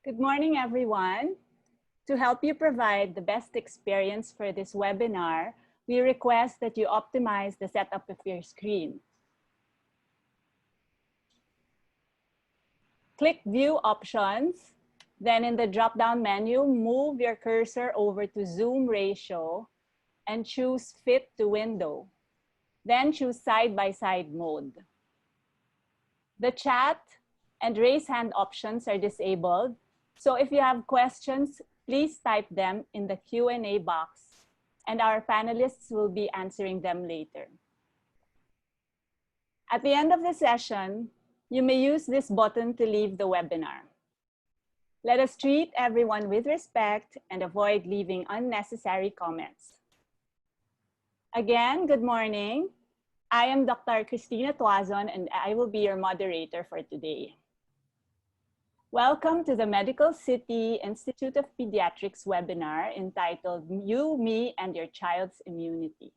Good morning, everyone. To help you provide the best experience for this webinar, we request that you optimize the setup of your screen. Click View Options. Then in the drop-down menu, move your cursor over to Zoom Ratio and choose Fit to Window. Then choose Side-by-Side mode. The chat and raise hand options are disabled. So if you have questions, please type them in the Q&A box and our panelists will be answering them later. At the end of the session, you may use this button to leave the webinar. Let us treat everyone with respect and avoid leaving unnecessary comments. Again, good morning. I am Dr. Cristina Tuazon and I will be your moderator for today. Welcome to the Medical City Institute of Pediatrics webinar entitled You, Me, and Your Child's Immunity.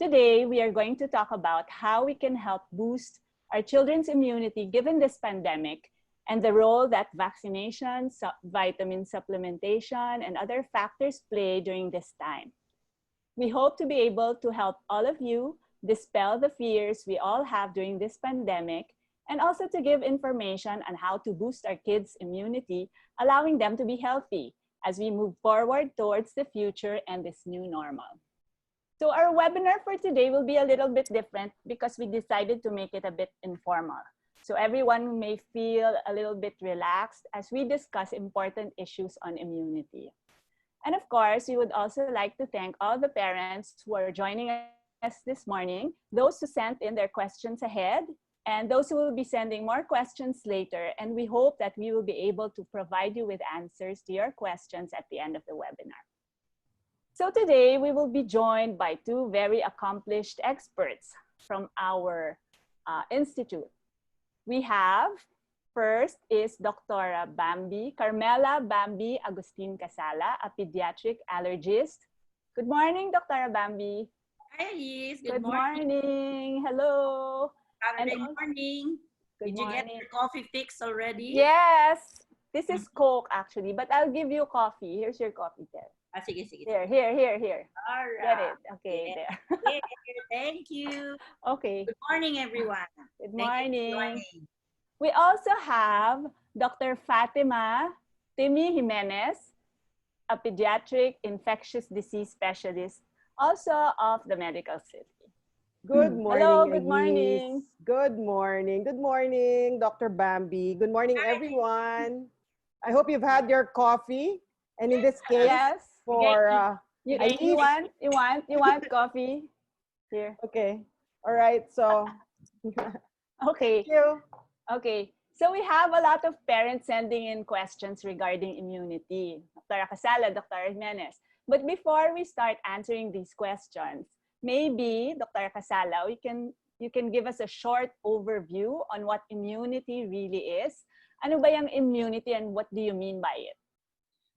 Today, we are going to talk about how we can help boost our children's immunity given this pandemic and the role that vaccination, vitamin supplementation, and other factors play during this time. We hope to be able to help all of you dispel the fears we all have during this pandemic and also to give information on how to boost our kids' immunity, allowing them to be healthy as we move forward towards the future and this new normal. So our webinar for today will be a little bit different because we decided to make it a bit informal. So everyone may feel a little bit relaxed as we discuss important issues on immunity. And of course, we would also like to thank all the parents who are joining us this morning, those who sent in their questions ahead, and those who will be sending more questions later. And we hope that we will be able to provide you with answers to your questions at the end of the webinar. So today we will be joined by two very accomplished experts from our institute. We have, first is Dr. Carmela Bambi Agustin Casala, a pediatric allergist. Good morning, Dr. Bambi. Hi, Liz. Good morning. Hello. Saturday morning. Good Did you morning. get your coffee fix already? Yes. This is Coke actually, but I'll give you coffee. Here's your coffee there. Sige, sige. Here. All right. Get it. Okay, Yeah. there. Thank you. Okay. Good morning, everyone. Good Thank you for morning. joining. We also have Dr. Fatima Timi Jimenez, a pediatric infectious disease specialist, also of the Medical City. Good morning. Hello, good morning. Good morning. Good morning, Dr. Bambi. Good morning, everyone. I hope you've had your coffee. And in this case, Yes. for You want coffee? Here. Okay. All right. So Okay. thank you. Okay. So we have a lot of parents sending in questions regarding immunity. Dr. Casala, Dr. Jimenez. But before we start answering these questions, maybe, Dr. Casala, you can give us a short overview on what immunity really is. Ano ba yung immunity and what do you mean by it?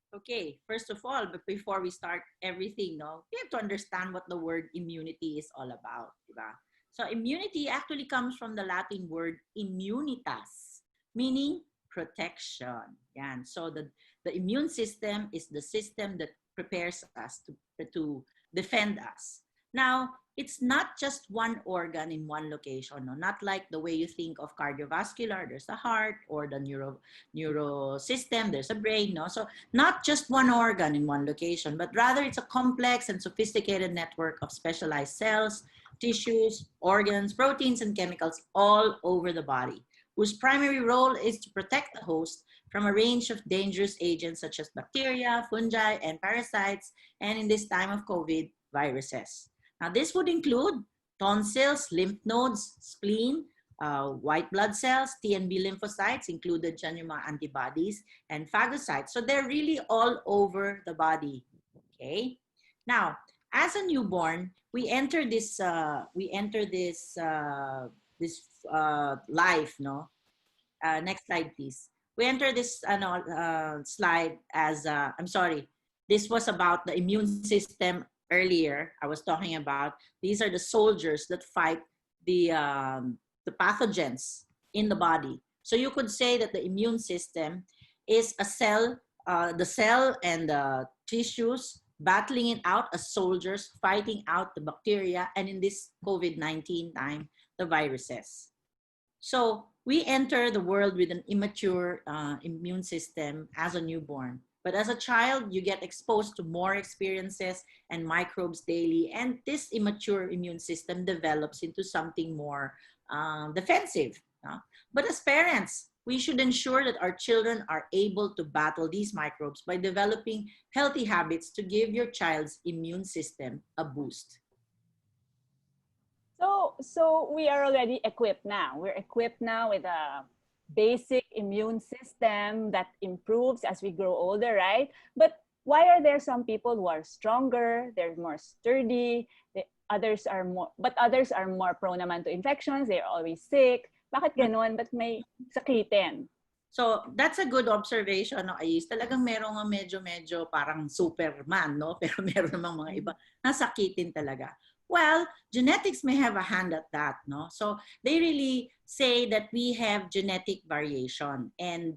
Okay, first of all, but before we start everything, we have to understand what the word immunity is all about. Diba? So immunity actually comes from the Latin word immunitas, meaning protection. Yan. So the immune system is the system that prepares us to defend us. Now, it's not just one organ in one location, not like the way you think of cardiovascular, there's a heart, or the neuro system, there's a brain. So not just one organ in one location, but rather it's a complex and sophisticated network of specialized cells, tissues, organs, proteins, and chemicals all over the body, whose primary role is to protect the host from a range of dangerous agents such as bacteria, fungi, and parasites, and in this time of COVID, viruses. Now, this would include tonsils, lymph nodes, spleen, white blood cells, T and B lymphocytes, included dyan yung mga antibodies, and phagocytes. So they're really all over the body. Okay. Now, as a newborn, we enter this life. Next slide, please. We enter this slide as I'm sorry. This was about the immune system. Earlier, I was talking about these are the soldiers that fight the pathogens in the body. So you could say that the immune system is a cell, the cell and the tissues battling it out as soldiers, fighting out the bacteria, and in this COVID-19 time, the viruses. So we enter the world with an immature immune system as a newborn. But as a child, you get exposed to more experiences and microbes daily, and this immature immune system develops into something more defensive. But as parents, we should ensure that our children are able to battle these microbes by developing healthy habits to give your child's immune system a boost. So we are already equipped now. We're equipped now with a basic immune system that improves as we grow older, right? But why are there some people who are stronger, they're more sturdy, others are more prone naman to infections, they're always sick? Bakit ganon? Ba't may sakitin? So that's a good observation, no, Ais. Talagang meron nga medyo parang Superman, no? Pero meron namang mga iba na sakitin talaga. Well, genetics may have a hand at that, no? So they really say that we have genetic variation. And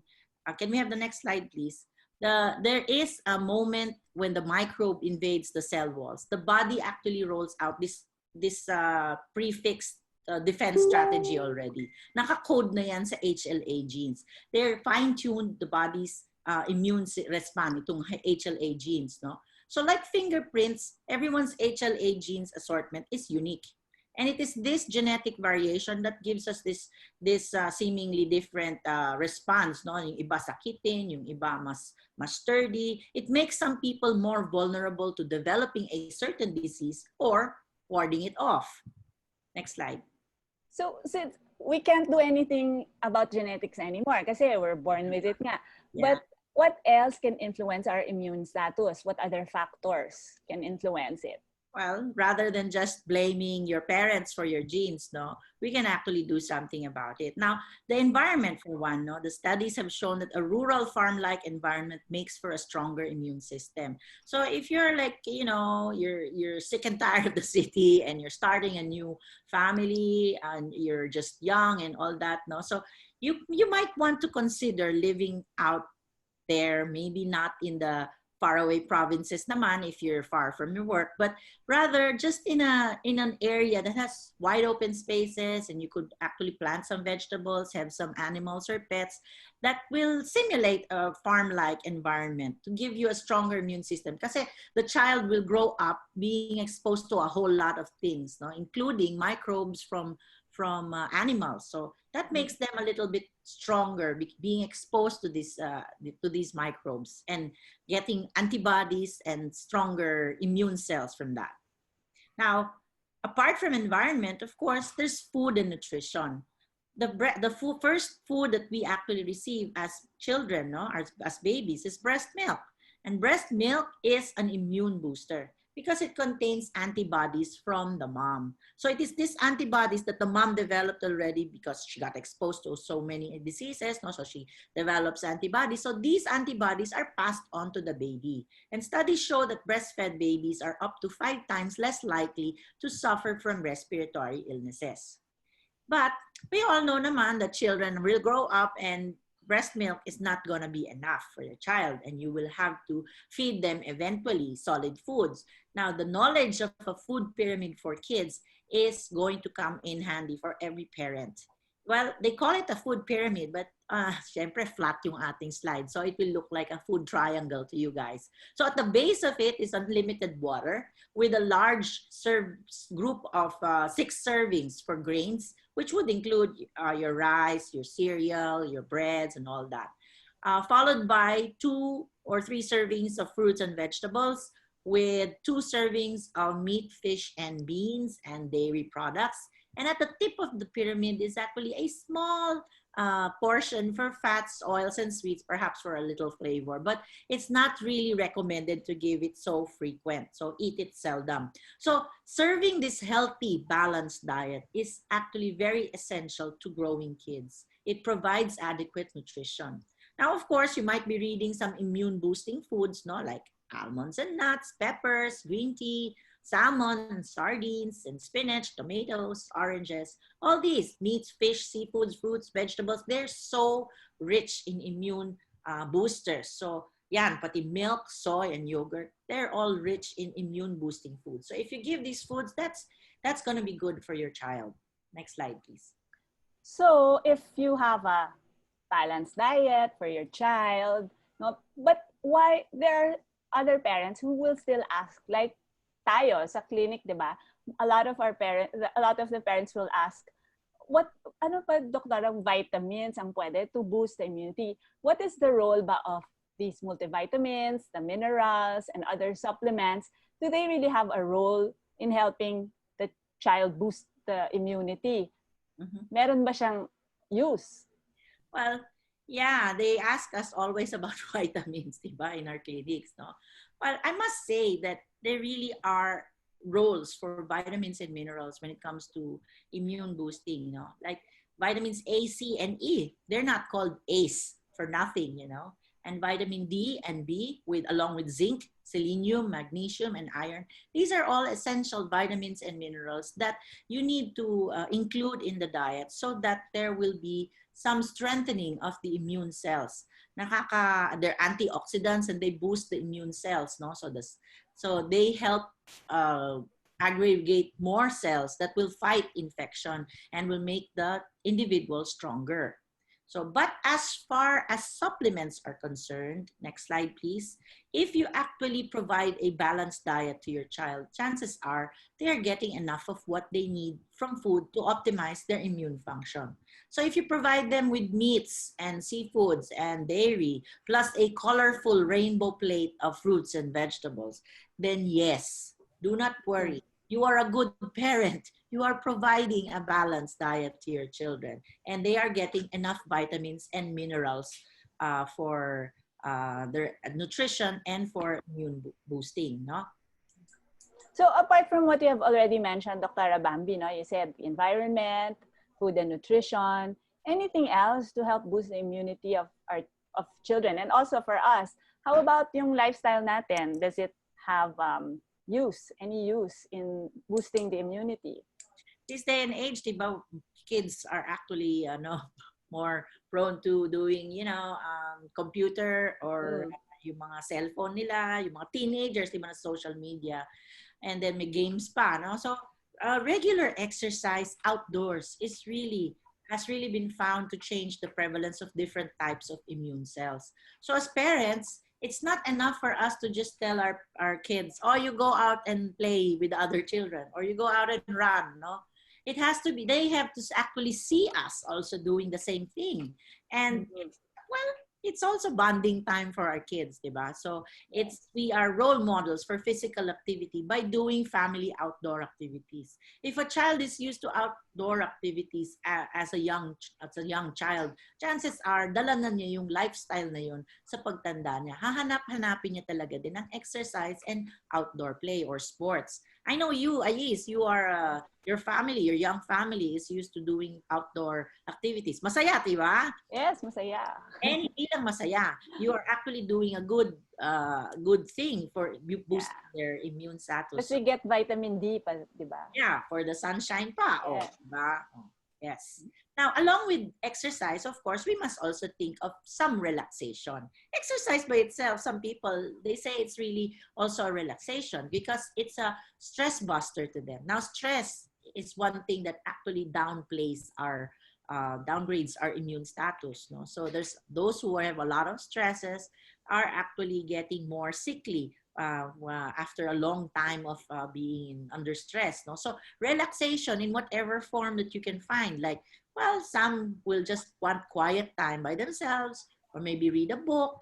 can we have the next slide, please? There is a moment when the microbe invades the cell walls. The body actually rolls out this prefixed defense strategy already. Naka-code na yan sa HLA genes. They're fine-tuned the body's immune response, itong HLA genes, no? So like fingerprints, everyone's HLA genes assortment is unique. And it is this genetic variation that gives us this seemingly different response, no? Yung iba sakitin, yung iba mas sturdy. It makes some people more vulnerable to developing a certain disease or warding it off. Next slide. So since we can't do anything about genetics anymore kasi we're born with it nga. Yeah. But what else can influence our immune status? What other factors can influence it? Well, rather than just blaming your parents for your genes, no, we can actually do something about it. Now, the environment for one, no, the studies have shown that a rural farm-like environment makes for a stronger immune system. So if you're like, you know, you're sick and tired of the city and you're starting a new family and you're just young and all that, no, so you might want to consider living out there, maybe not in the faraway provinces naman if you're far from your work, but rather just in an area that has wide open spaces and you could actually plant some vegetables, have some animals or pets that will simulate a farm-like environment to give you a stronger immune system. Kasi the child will grow up being exposed to a whole lot of things, no? Including microbes from animals. So that makes them a little bit stronger, being exposed to these microbes and getting antibodies and stronger immune cells from that. Now, apart from environment, of course, there's food and nutrition. The first food that we actually receive as children, no, as babies, is breast milk. And breast milk is an immune booster because it contains antibodies from the mom. So it is these antibodies that the mom developed already because she got exposed to so many diseases, no? So she develops antibodies. So these antibodies are passed on to the baby. And studies show that breastfed babies are up to 5 times less likely to suffer from respiratory illnesses. But we all know naman that children will grow up and breast milk is not going to be enough for your child and you will have to feed them eventually solid foods. Now, the knowledge of a food pyramid for kids is going to come in handy for every parent. Well, they call it a food pyramid, but syempre flat yung ating slide. So it will look like a food triangle to you guys. So at the base of it is unlimited water with a large group of 6 servings for grains, which would include your rice, your cereal, your breads, and all that. Followed by 2 or 3 servings of fruits and vegetables with 2 servings of meat, fish, and beans and dairy products. And at the tip of the pyramid is actually a small portion for fats, oils, and sweets, perhaps for a little flavor. But it's not really recommended to give it so frequent. So eat it seldom. So serving this healthy, balanced diet is actually very essential to growing kids. It provides adequate nutrition. Now, of course, you might be reading some immune-boosting foods, no, like almonds and nuts, peppers, green tea, salmon, and sardines, and spinach, tomatoes, oranges. All these meats, fish, seafoods, fruits, vegetables, they're so rich in immune boosters. So yan, pati milk, soy, and yogurt, they're all rich in immune boosting foods. So if you give these foods, that's going to be good for your child. Next slide, please. So if you have a balanced diet for your child, no, but why there are other parents who will still ask, like tayo sa clinic, di ba? A lot of the parents will ask, ano pa doktor ang vitamins ang pwede to boost the immunity? What is the role ba of these multivitamins, the minerals, and other supplements? Do they really have a role in helping the child boost the immunity? Meron ba siyang use? Well, yeah, they ask us always about vitamins, diba, in our clinics, no? Well, I must say that there really are roles for vitamins and minerals when it comes to immune boosting, you know, like vitamins A, C, and E. They're not called ACE for nothing, you know. And vitamin D and B, along with zinc, selenium, magnesium, and iron. These are all essential vitamins and minerals that you need to include in the diet so that there will be some strengthening of the immune cells. They're antioxidants and they boost the immune cells, no? So they help aggregate more cells that will fight infection and will make the individual stronger. So, but as far as supplements are concerned, next slide, please. If you actually provide a balanced diet to your child, chances are they are getting enough of what they need from food to optimize their immune function. So if you provide them with meats and seafoods and dairy, plus a colorful rainbow plate of fruits and vegetables, then yes, do not worry. You are a good parent. You are providing a balanced diet to your children, and they are getting enough vitamins and minerals for their nutrition and for immune boosting, no? So apart from what you have already mentioned, Dr. Bambi, no, you said environment, food and nutrition, anything else to help boost the immunity of children and also for us? How about yung lifestyle natin? Does it have any use in boosting the immunity? This day and age, diba, kids are actually more prone to doing, computer or yung mga cellphone nila, yung mga teenagers, diba, na social media, and then may games pa, no? So regular exercise outdoors has really been found to change the prevalence of different types of immune cells. So as parents, it's not enough for us to just tell our kids, oh, you go out and play with other children, or you go out and run, no? It has to be, they have to actually see us also doing the same thing. And well, it's also bonding time for our kids, diba? So we are role models for physical activity by doing family outdoor activities. If a child is used to outdoor activities as a young child, chances are dala na niya yung lifestyle na yun sa pagtanda niya. Hahanap-hanapin niya talaga din ang exercise and outdoor play or sports. I know you, Ayis, you are your young family is used to doing outdoor activities. Masaya, diba? Yes, masaya. And hindi lang masaya. You are actually doing a good thing for boosting their immune status. Because we get vitamin D pa, diba? Yeah, for the sunshine pa. Yeah. Oh, diba? Oh, yes. Now, along with exercise, of course, we must also think of some relaxation. Exercise by itself, some people, they say it's really also a relaxation because it's a stress buster to them. Now, stress is one thing that actually downgrades our immune status. No? So there's those who have a lot of stresses are actually getting more sickly after a long time of being under stress. No? So relaxation in whatever form that you can find, like, well, some will just want quiet time by themselves, or maybe read a book,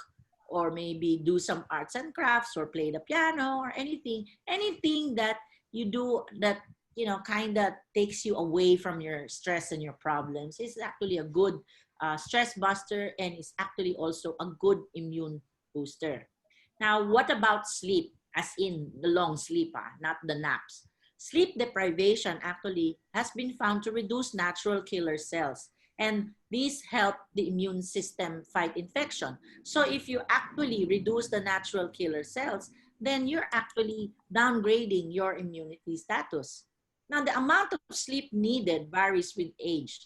or maybe do some arts and crafts, or play the piano, or anything that you do that, kind of takes you away from your stress and your problems is actually a good stress buster, and is actually also a good immune booster. Now, what about sleep? As in the long sleep, not the naps. Sleep deprivation actually has been found to reduce natural killer cells, and these help the immune system fight infection. So if you actually reduce the natural killer cells, then you're actually downgrading your immunity status. Now, the amount of sleep needed varies with age.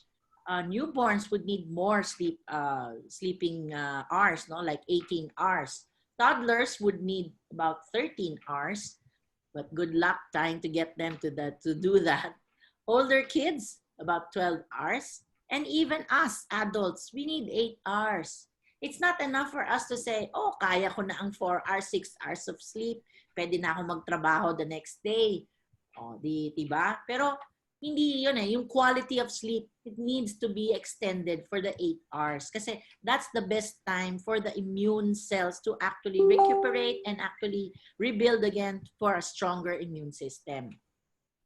newborns would need more sleeping hours, no, like 18 hours. Toddlers would need about 13 hours, but good luck trying to get them to do that. Older kids, about 12 hours. And even us, adults, we need 8 hours. It's not enough for us to say, oh, kaya ko na ang 4 hours, 6 hours of sleep. Pwede na ako magtrabaho the next day. O, diba? Pero hindi yun eh. Yung quality of sleep, it needs to be extended for the 8 hours. Kasi that's the best time for the immune cells to actually recuperate and actually rebuild again for a stronger immune system.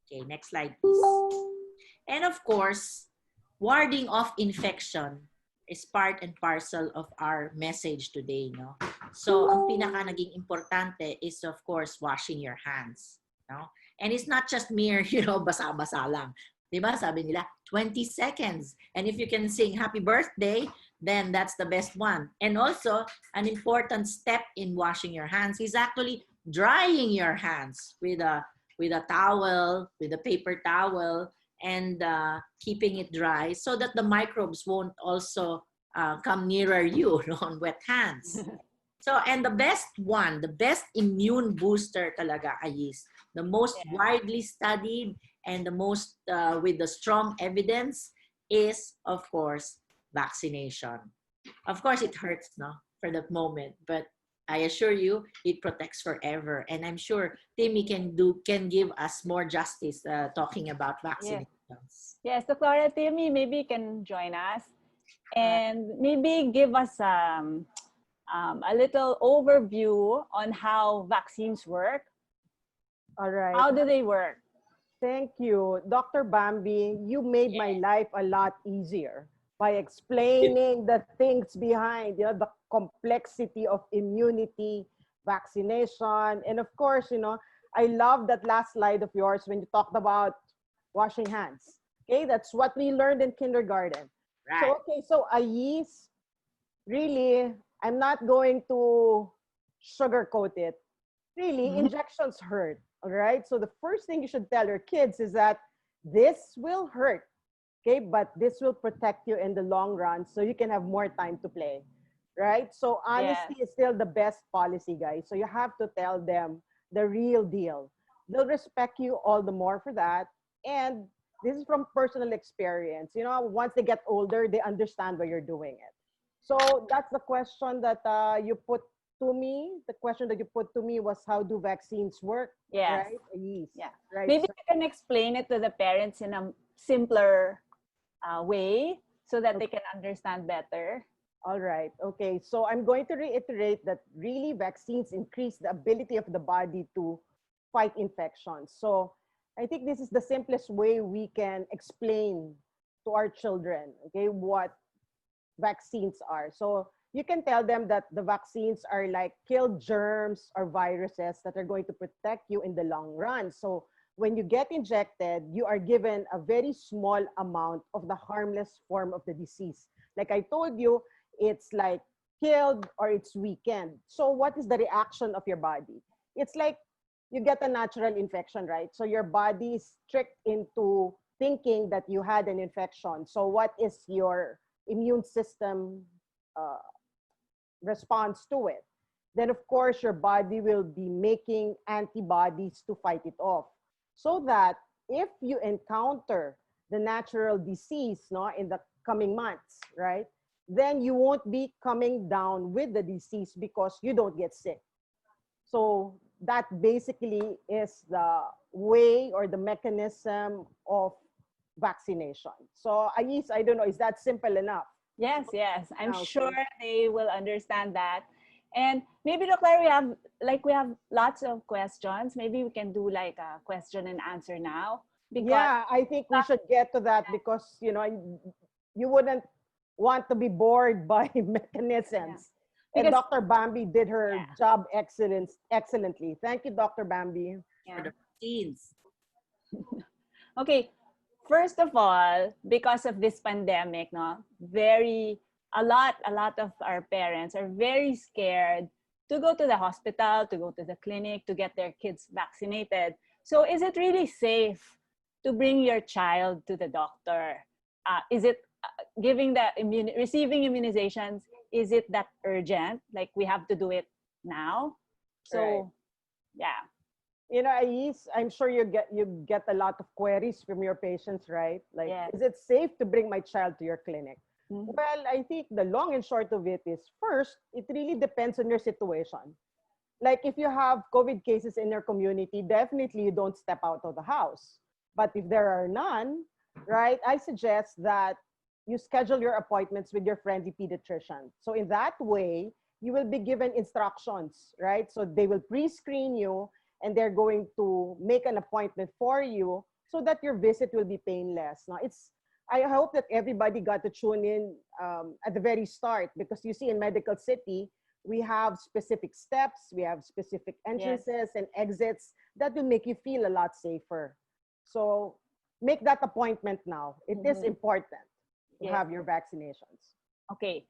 Okay, next slide, please. And of course, warding off infection is part and parcel of our message today, no? So, ang pinaka naging importante is, of course, washing your hands, no? And it's not just mere, basa-basa lang. Diba? Sabi nila, 20 seconds. And if you can sing happy birthday, then that's the best one. And also, an important step in washing your hands is actually drying your hands with a towel, with a paper towel, and keeping it dry so that the microbes won't also come nearer you on wet hands. So, and the best immune booster talaga is the most widely studied and the most with the strong evidence is, of course, vaccination. Of course, it hurts, no, for that moment, but I assure you, it protects forever. And I'm sure Timmy can give us more justice talking about vaccinations. Yes, Dr. Timmy, maybe you can join us and maybe give us a little overview on how vaccines work. All right. How do they work? Thank you. Dr. Bambi, you made my life a lot easier by explaining the things behind, the complexity of immunity, vaccination, and of course, I love that last slide of yours when you talked about washing hands. Okay, that's what we learned in kindergarten. Right. So Ayis, really, I'm not going to sugarcoat it. Really, injections hurt. All right. So the first thing you should tell your kids is that this will hurt. Okay, but this will protect you in the long run so you can have more time to play. Right? So honesty is still the best policy, guys. So you have to tell them the real deal. They'll respect you all the more for that. And this is from personal experience. Once they get older, they understand why you're doing it. So that's the question that you put to me. The question that you put to me was, how do vaccines work? Yes. Right? Yes. Yeah. Right. Maybe you can explain it to the parents in a simpler way so that they can understand better. All right. Okay. So I'm going to reiterate that really vaccines increase the ability of the body to fight infections. So I think this is the simplest way we can explain to our children, okay, what vaccines are. So you can tell them that the vaccines are like kill germs or viruses that are going to protect you in the long run. So when you get injected, you are given a very small amount of the harmless form of the disease. Like I told you, it's like killed or it's weakened. So what is the reaction of your body? It's like you get a natural infection, right? So your body is tricked into thinking that you had an infection. So what is your immune system response to it? Then of course your body will be making antibodies to fight it off. So that if you encounter the natural disease in the coming months, right, then you won't be coming down with the disease because you don't get sick. So that basically is the way or the mechanism of vaccination. So Ayis, I don't know, is that simple enough? Yes. I'm sure they will understand that. And maybe, Dr. we have lots of questions. Maybe we can do like a question and answer now. Yeah, I think we should get to that because, you wouldn't want to be bored by mechanisms. Yeah. And Dr. Bambi did her job excellently. Thank you, Dr. Bambi. For the vaccines. Okay. First of all, because of this pandemic, a lot of our parents are very scared to go to the hospital, to go to the clinic, to get their kids vaccinated. So is it really safe to bring your child to the doctor? Is it receiving immunizations, is it that urgent? Like we have to do it now? So, yeah. You know, Ais, I'm sure you get a lot of queries from your patients, right? Like, Yes. is it safe to bring my child to your clinic? Mhm. Well, I think the long and short of it is, first, it really depends on your situation. Like if you have COVID cases in your community, definitely you don't step out of the house. But if there are none, right, I suggest that you schedule your appointments with your friendly pediatrician. So in that way, you will be given instructions, right? So they will pre-screen you and they're going to make an appointment for you so that your visit will be painless. Now, I hope that everybody got to tune in at the very start, because you see in Medical City, we have specific steps, we have specific entrances and exits that will make you feel a lot safer. So make that appointment now. It is important to have your vaccinations. Okay.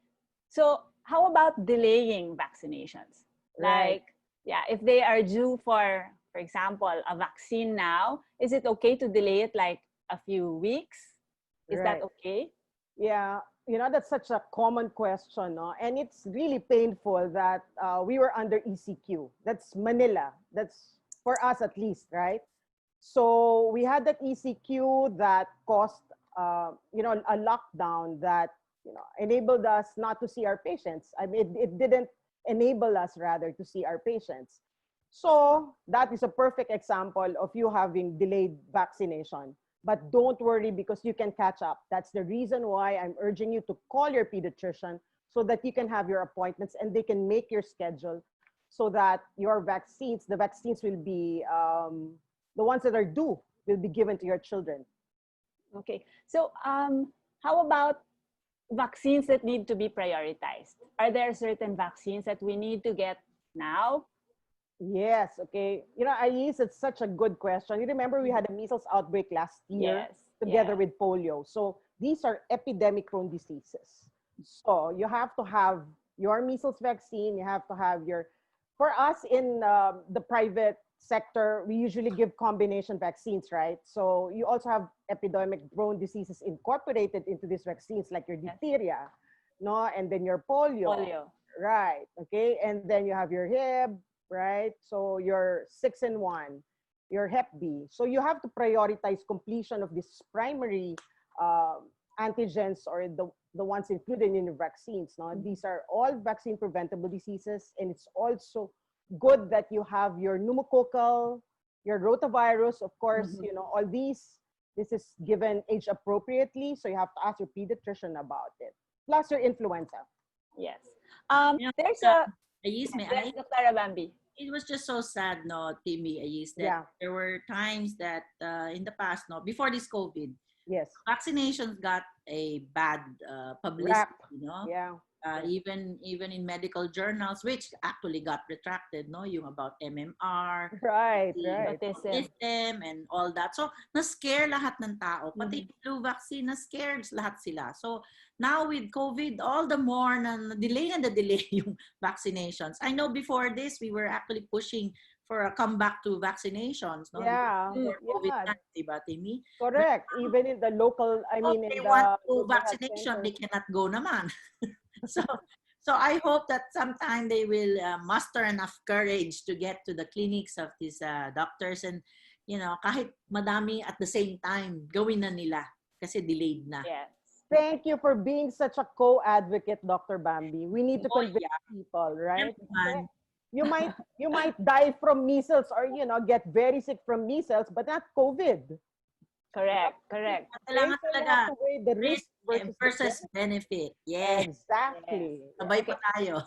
So how about delaying vaccinations? Right. Like, yeah, if they are due for example, a vaccine now, is it okay to delay it like a few weeks? Is that Right. okay? Yeah, you know, that's such a common question, no? And it's really painful that we were under ECQ. That's Manila. That's for us at least, right? So we had that ECQ that caused, you know, a lockdown that, you know, enabled us not to see our patients. I mean, it didn't enable us rather to see our patients. So that is a perfect example of you having delayed vaccination. But don't worry, because you can catch up. That's the reason why I'm urging you to call your pediatrician so that you can have your appointments and they can make your schedule so that your vaccines, the vaccines will be, the ones that are due will be given to your children. Okay. So how about vaccines that need to be prioritized? Are there certain vaccines that we need to get now? Yes, okay. You know, Ais, it's such a good question. You remember we had a measles outbreak last year Yes. together Yeah. with polio. So these are epidemic-prone diseases. So you have to have your measles vaccine. You have to have your, for us in the private sector, we usually give combination vaccines, right? So you also have epidemic-prone diseases incorporated into these vaccines, like your diphtheria, no, and then your polio, right? Okay, and then you have your Hib, right? So your 6-in-1, your Hep B. So you have to prioritize completion of these primary antigens, or the ones included in the vaccines. No? These are all vaccine preventable diseases, and it's also good that you have your pneumococcal, your rotavirus, of course, you know, all these, this is given age appropriately, so you have to ask your pediatrician about it. Plus your influenza. Yes. You know, There's a Ayis, may yes, I? Dr. Bambi. It was just so sad, no, Timmy, Ayis, that Yeah. there were times that in the past, no, before this COVID, Yes. vaccinations got a bad publicity, Rap. you know. Yeah. Even in medical journals, which actually got retracted, no, yung about MMR, Right, the right. Autism. system and all that. So, na-scare lahat ng tao. Pati yung flu vaccine, na-scared lahat sila. So, now with COVID, all the more na delay yung vaccinations. I know before this, we were actually pushing for a comeback to vaccinations, no? Yeah. Before COVID Yeah. times, diba, Timmy? Correct. Even in the local, I If mean, in they want the to local health vaccination, center. they cannot go naman. so so I hope that sometime they will muster enough courage to get to the clinics of these doctors, and you know, kahit madami at the same time gawin na nila kasi delayed na. Yes. Thank you for being such a co-advocate, Dr. Bambi. We need to Oh, convince yeah. people, right? Everyone. You might die from measles, or you know, get very sick from measles, but not COVID. Correct. Correct. Kailangan Okay, so you talaga have to weigh the risk versus versus the benefit. benefit. Yes. Exactly. Sabay pa tayo.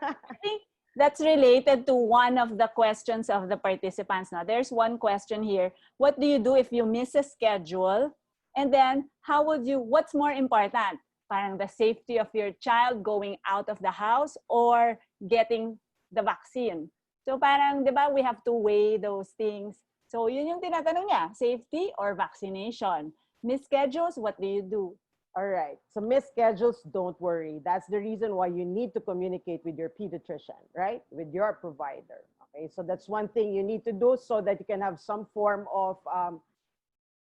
I think that's related to one of the questions of the participants. Now, there's one question here. What do you do if you miss a schedule? And then, what's more important? Parang the safety of your child going out of the house or getting the vaccine? So parang, di ba, we have to weigh those things. So yun yung tinatanong niya, safety or vaccination? Miss schedules, what do you do? All right. So missed schedules, don't worry. That's the reason why you need to communicate with your pediatrician, right? With your provider. Okay. So that's one thing you need to do so that you can have some form of,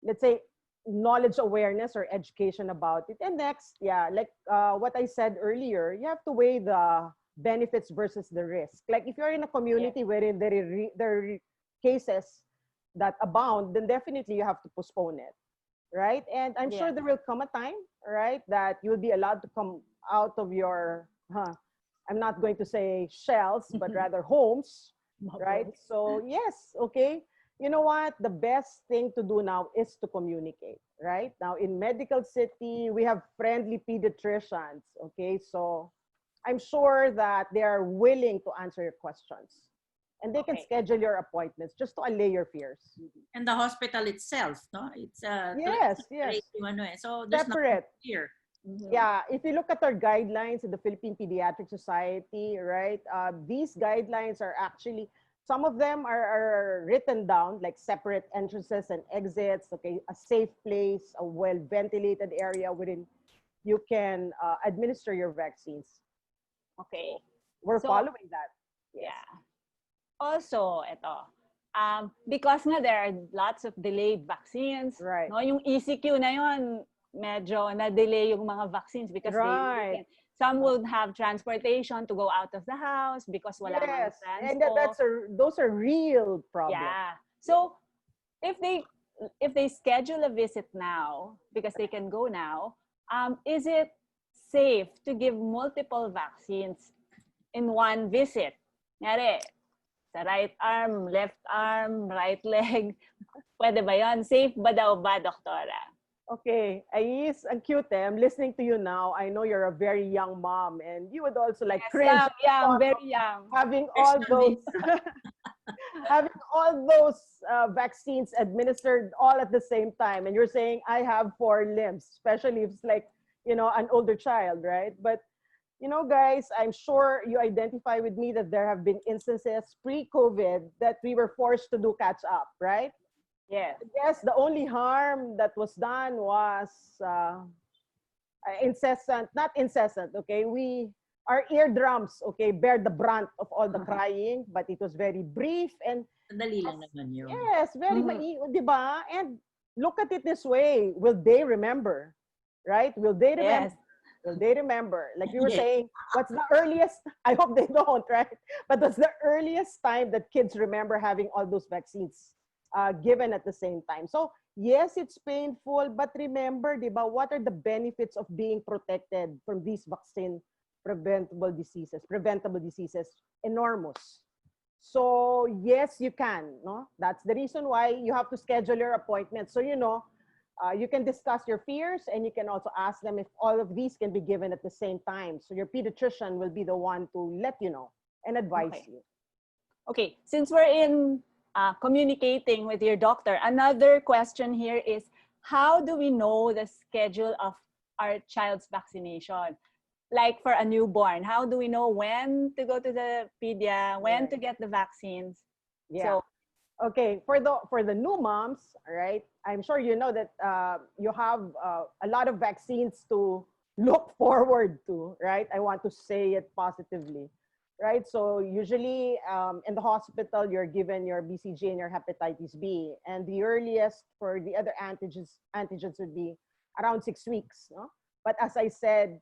let's say, knowledge awareness or education about it. And next, yeah, like what I said earlier, you have to weigh the benefits versus the risk. Like if you're in a community wherein there are cases that abound, then definitely you have to postpone it, right? And I'm sure there will come a time, right, that you'll be allowed to come out of your, I'm not going to say shells, but rather homes, right? So yes, okay. You know what? The best thing to do now is to communicate, right? Now in Medical City, we have friendly pediatricians, okay? So I'm sure that they are willing to answer your questions. And they can schedule your appointments just to allay your fears. And the hospital itself, no? It's yes. So there's separate here. Yeah, if you look at our guidelines in the Philippine Pediatric Society, right? These guidelines are actually, some of them are written down like separate entrances and exits, okay, a safe place, a well-ventilated area wherein you can administer your vaccines. Okay. We're following that. Yes. Yeah. Also, because nga there are lots of delayed vaccines, right. No, yung ECQ na yon, medyo na-delay yung mga vaccines because some would have transportation to go out of the house because wala nang transport. And those are real problems. Yeah. So if they schedule a visit now because they can go now, is it safe to give multiple vaccines in one visit? Ngari, sa right arm, left arm, right leg. Pwede ba yun? Safe ba daw ba, doktora? Okay, Ais, ang cute I'm listening to you now. I know you're a very young mom and you would also like cringe. Young, very young. Having all those having all those vaccines administered all at the same time. And you're saying, I have 4 limbs, especially if it's like, you know, an older child, right? But, you know, guys, I'm sure you identify with me that there have been instances pre-COVID that we were forced to do catch up, right? Yes, the only harm that was done was not incessant, okay? Our eardrums, okay, bear the brunt of all the crying, but it was very brief and Dali lang naman yun. Yes, very di ba? And look at it this way, will they remember? Right? Will they remember? Yes. Will they remember? Like we were saying, what's the earliest? I hope they don't, right? But what's the earliest time that kids remember having all those vaccines given at the same time? So yes, it's painful, but remember, di ba, what are the benefits of being protected from these vaccine preventable diseases? Enormous. So yes, you can. No, that's the reason why you have to schedule your appointment. So you know, you can discuss your fears, and you can also ask them if all of these can be given at the same time. So your pediatrician will be the one to let you know and advise you. Okay, since we're in communicating with your doctor, another question here is, how do we know the schedule of our child's vaccination? Like for a newborn, how do we know when to go to the pedia, when to get the vaccines? Yeah. So, okay, for the new moms, right? I'm sure you know that you have a lot of vaccines to look forward to, right? I want to say it positively, right? So usually in the hospital, you're given your BCG and your hepatitis B, and the earliest for the other antigens would be around 6 weeks. No? But as I said,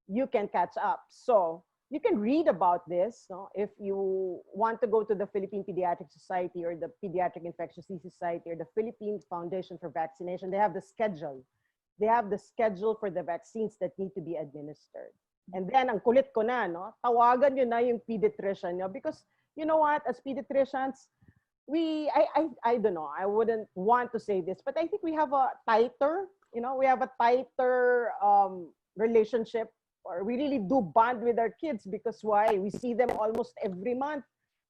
you can catch up. So you can read about this. No? If you want to go to the Philippine Pediatric Society or the Pediatric Infectious Disease Society or the Philippine Foundation for Vaccination, they have the schedule. They have the schedule for the vaccines that need to be administered. And then, ang kulit ko na, no? Tawagan nyo na yung pediatrician nyo because, you know what, as pediatricians, I don't know, I wouldn't want to say this, but I think we have a tighter relationship, or we really do bond with our kids because why? We see them almost every month.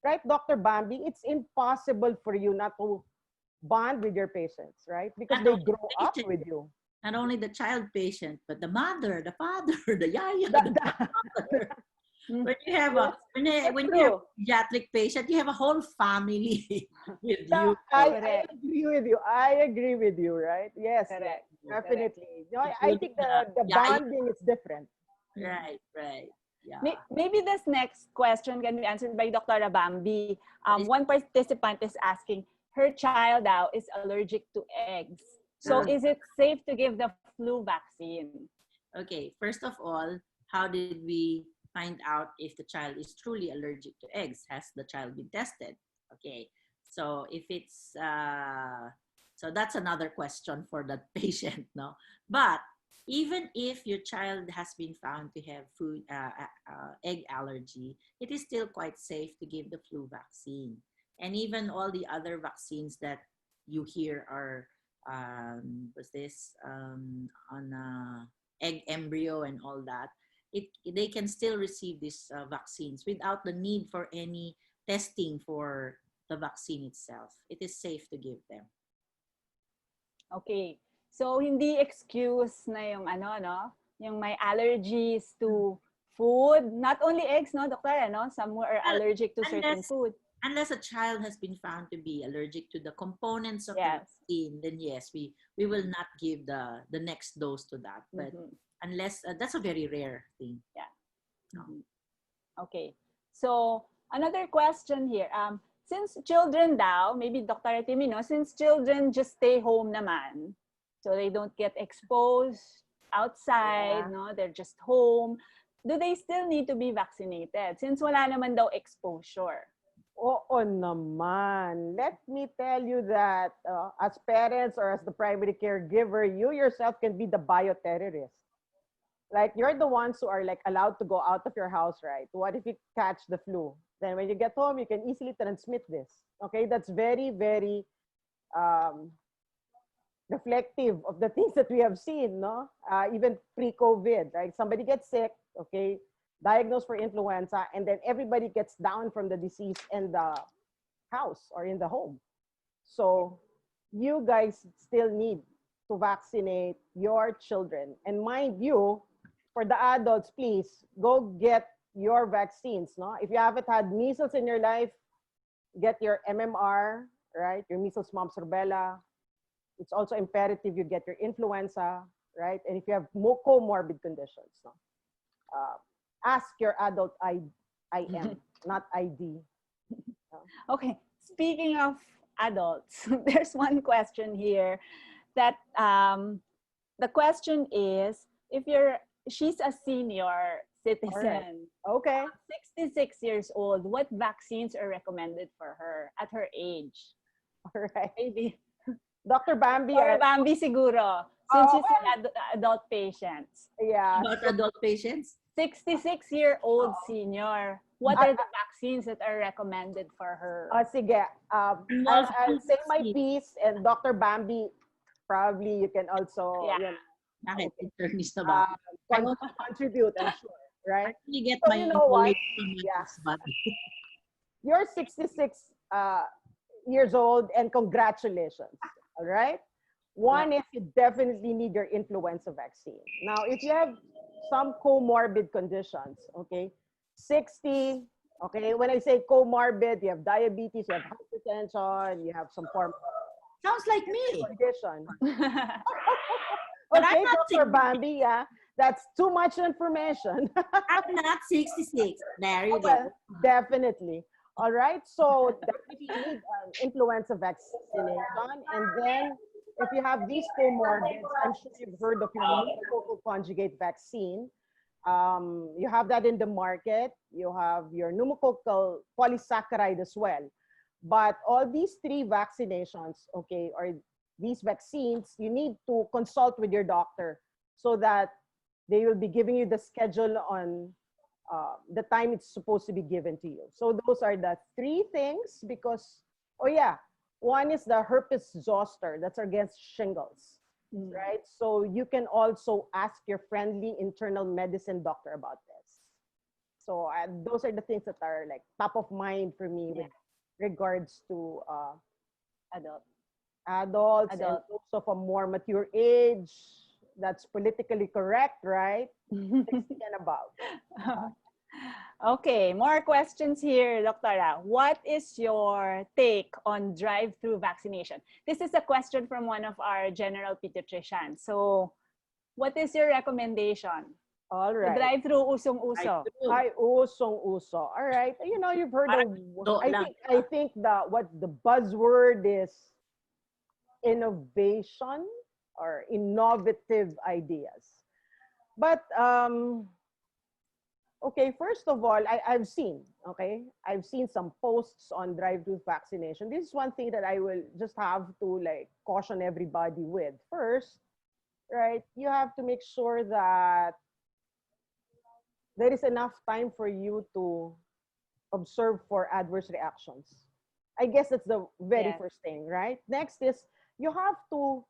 Right, Dr. Bambi? It's impossible for you not to bond with your patients, right? Because they grow up with you. Not only the child patient, but the mother, the father, the yaya, the father. When you have a pediatric patient, you have a whole family with you. I agree with you, right? Yes, definitely. No, I think the bonding is different. Right. Yeah. Maybe this next question can be answered by Dr. Bambi. One participant is asking, her child now is allergic to eggs. So is it safe to give the flu vaccine? Okay, first of all, how did we find out if the child is truly allergic to eggs? Has the child been tested? Okay, so if it's, so that's another question for the patient, no? But even if your child has been found to have egg allergy, it is still quite safe to give the flu vaccine. And even all the other vaccines that you hear are, on egg embryo and all that, they can still receive these vaccines without the need for any testing for the vaccine itself. It is safe to give them. Okay. So hindi excuse na yung yung may allergies to food, not only eggs, no, doctor, some are allergic to certain food. Unless a child has been found to be allergic to the components of the vaccine, then yes, we will not give the next dose to that. But unless, that's a very rare thing. Yeah. No. Okay. So another question here. Since children maybe Dr. Timmy, since children just stay home naman, so they don't get exposed outside, they're just home, do they still need to be vaccinated since wala naman daw exposure? Oo naman. Let me tell you that as parents or as the primary caregiver, you yourself can be the bioterrorist. Like, you're the ones who are like allowed to go out of your house, right? What if you catch the flu? Then when you get home, you can easily transmit this. Okay, that's very, very reflective of the things that we have seen, no? Even pre-COVID, right? Somebody gets sick, okay, diagnosed for influenza, and then everybody gets down from the disease in the house or in the home. So you guys still need to vaccinate your children. And mind you, for the adults, please go get your vaccines. No, if you haven't had measles in your life, get your MMR, right? Your measles, mumps, rubella. It's also imperative you get your influenza, right? And if you have comorbid conditions, no, ask your adult IM, not ID. Okay, speaking of adults, there's one question here that the question is, if she's a senior citizen, okay, 66 years old, what vaccines are recommended for her at her age? All right. Maybe Dr. Bambi. Or Bambi siguro, since she's an adult patient. Yeah. About adult patients? 66-year-old senior. What are the vaccines that are recommended for her? Sige. I'll say my piece, and Dr. Bambi, probably you can also contribute, I'm sure, right? You get so my you know what? You're 66 years old, and congratulations, all right? One is you definitely need your influenza vaccine. Now, if you have some comorbid conditions, okay, 60, okay, when I say comorbid, you have diabetes, you have hypertension, you have some form of sounds like me condition. But okay, I'm not Dr. Bambi, that's too much information. I'm not 66. There you well, go. Definitely. All right, so definitely you need influenza vaccination, and then if you have these comorbids, I'm sure you've heard of your pneumococcal conjugate vaccine. You have that in the market. You have your pneumococcal polysaccharide as well. But all these three vaccinations, okay, or these vaccines, you need to consult with your doctor so that they will be giving you the schedule on the time it's supposed to be given to you. So those are the three things because, one is the herpes zoster, that's against shingles, right? So you can also ask your friendly internal medicine doctor about this. So those are the things that are like top of mind for me with regards to adults and those of a more mature age that's politically correct, right? 60 and above. Okay, more questions here, Doctora. What is your take on drive-through vaccination? This is a question from one of our general pediatricians. So, what is your recommendation? All right. Drive-through usong-uso. Ay, usong-uso. All right. You know, you've heard of, I think the buzzword is innovation. or innovative ideas. But okay, first of all, I've seen, okay, I've seen some posts on drive-through vaccination. This is one thing that I will just have to like caution everybody with. First, right, you have to make sure that there is enough time for you to observe for adverse reactions. I guess that's the very Yes. first thing, right? Next is you have to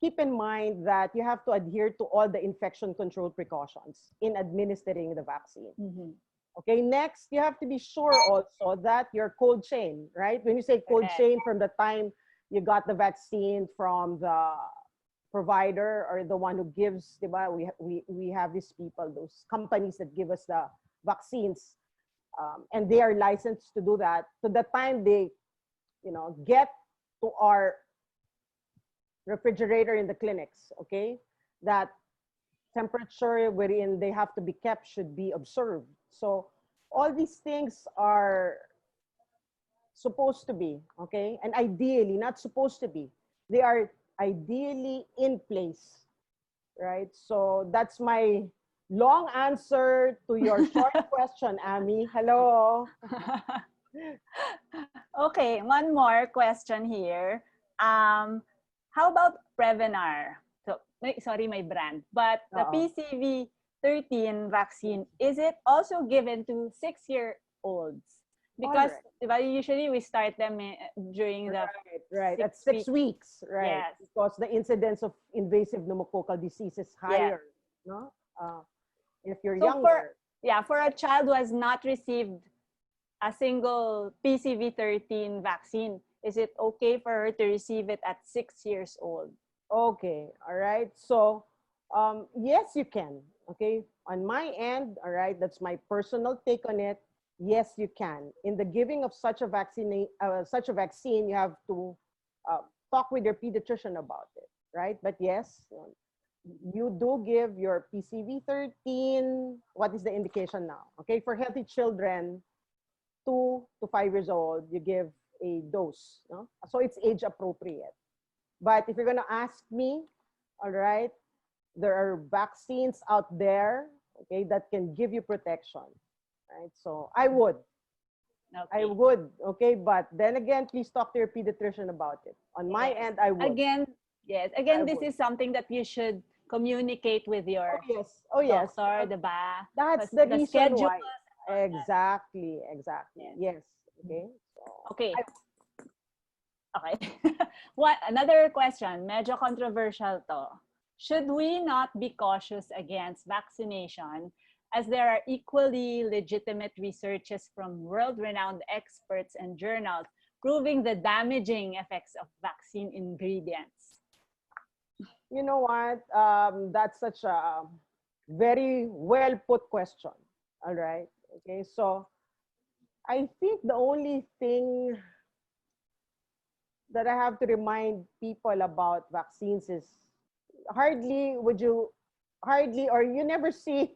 keep in mind that you have to adhere to all the infection control precautions in administering the vaccine. Mhm. Okay, next, you have to be sure also that your cold chain, right? When you say cold Correct. chain, from the time you got the vaccine from the provider or the one who gives, diba? We have these people, those companies that give us the vaccines, and they are licensed to do that. To the time they, get to our refrigerator in the clinics, okay, that temperature wherein they have to be kept should be observed. So all these things are supposed to be, okay, and ideally, not supposed to be, they are ideally in place, right? So that's my long answer to your short question, Amy. Hello. Okay, one more question here. How about Prevenar? So, sorry, my brand. But the Uh-oh. PCV13 vaccine, is it also given to 6-year-olds? All Because right. diba, usually we start them during the Right. At 6 weeks. 6 weeks, right? Yes. Because the incidence of invasive pneumococcal disease is Yeah. higher, no? If you're So younger. for a child who has not received a single PCV13 vaccine, is it okay for her to receive it at 6 years old? Okay, all right. So, yes, you can. Okay, on my end, all right, that's my personal take on it. Yes, you can. In the giving of such a vaccine, you have to talk with your pediatrician about it, right? But yes, you do give your PCV13. What is the indication now? Okay, for healthy children, 2 to 5 years old, you give a dose. No? So it's age appropriate. But if you're going to ask me, all right, there are vaccines out there, okay, that can give you protection, right? So I would, Okay. okay, but then again, please talk to your pediatrician about it. On my Yes. end, I would. Again, yes. I Again, this would. is something that you should communicate with Oh your yes, oh yes. doctor, diba? That's Because the the reason schedule. why. Exactly, Yes. yes. Okay. So, Okay. Okay. What another question, medyo controversial to. Should we not be cautious against vaccination as there are equally legitimate researches from world-renowned experts and journals proving the damaging effects of vaccine ingredients? you know what? That's such a very well put question. All right. Okay. So I think the only thing that I have to remind people about vaccines is hardly, or you never see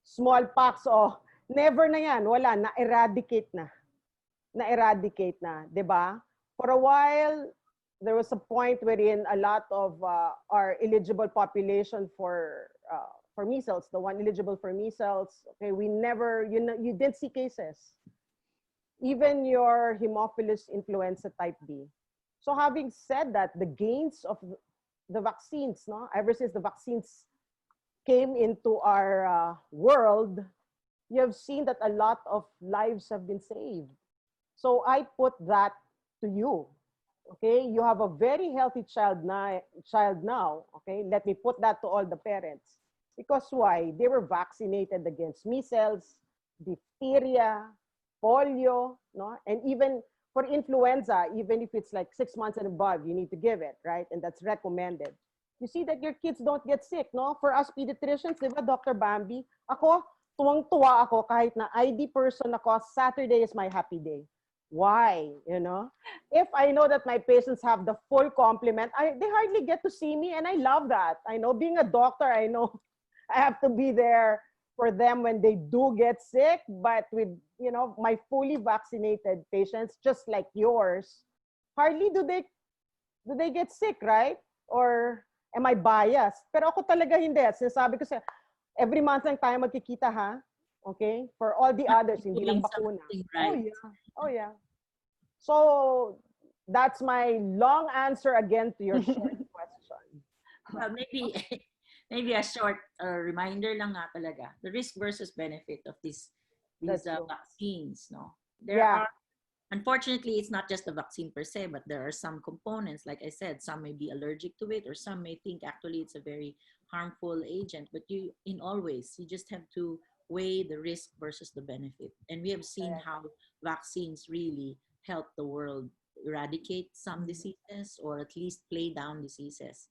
smallpox, o never na yan, wala, na-eradicate na. Na-eradicate na, di ba? For a while, there was a point wherein a lot of our eligible population for measles, the one eligible for measles, okay, we never, you didn't see cases. Even your Haemophilus influenza type B. So having said that, the gains of the vaccines, no, ever since the vaccines came into our world, you have seen that a lot of lives have been saved. So I put that to you. Okay, you have a very healthy child now. Okay, let me put that to all the parents. Because why? They were vaccinated against measles, diphtheria, polio, no? And even for influenza, even if it's like 6 months and above, you need to give it, right? And that's recommended. You see that your kids don't get sick, no? For us pediatricians, di ba, Dr. Bambi? Ako, tuwang-tuwa ako kahit na ID person ako, Saturday is my happy day. Why? If I know that my patients have the full complement, they hardly get to see me, and I love that. I know being a doctor, I know I have to be there for them when they do get sick, but with, my fully vaccinated patients, just like yours, hardly do they get sick, right? Or am I biased? Pero ako talaga hindi. Sinasabi ko every month lang tayo magkikita, ha? Okay? For all the others, hindi lang bakuna. Right. Oh, yeah. Oh, yeah. So, that's my long answer again to your short question. Well, maybe a short reminder lang nga talaga. The risk versus benefit of these vaccines, no? There are, unfortunately, it's not just the vaccine per se, but there are some components. Like I said, some may be allergic to it, or some may think actually it's a very harmful agent. But in all ways, you just have to weigh the risk versus the benefit. And we have seen how vaccines really help the world eradicate some diseases or at least play down diseases.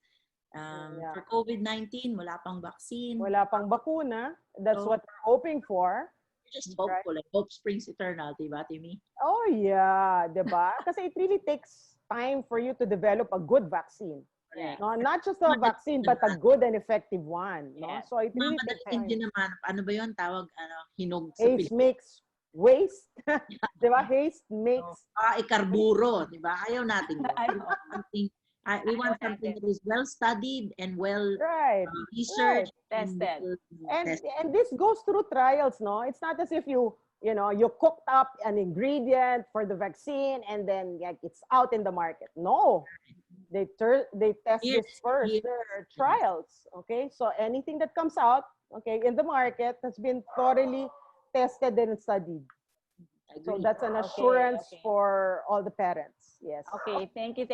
For COVID-19, wala pang vaccine. Wala pang bakuna. That's what we're hoping for. Just hopeful. Right? Hope springs eternal, diba, Timmy? Oh, yeah. Diba? Kasi it really takes time for you to develop a good vaccine. Correct. No, not just a vaccine, but a good and effective one. No? So it really takes time. Hindi naman, ano ba yun? Tawag, hinog sa Haste makes waste. Diba? Haste makes... ikarburo. Diba? Ayaw natin yun. We want something that is well studied and well researched, tested. And this goes through trials, no? It's not as if you cooked up an ingredient for the vaccine and then it's out in the market. No, they test this first. There are trials, okay? So anything that comes out, okay, in the market has been thoroughly tested and studied. So that's an assurance for all the parents. Yes. Okay, thank you.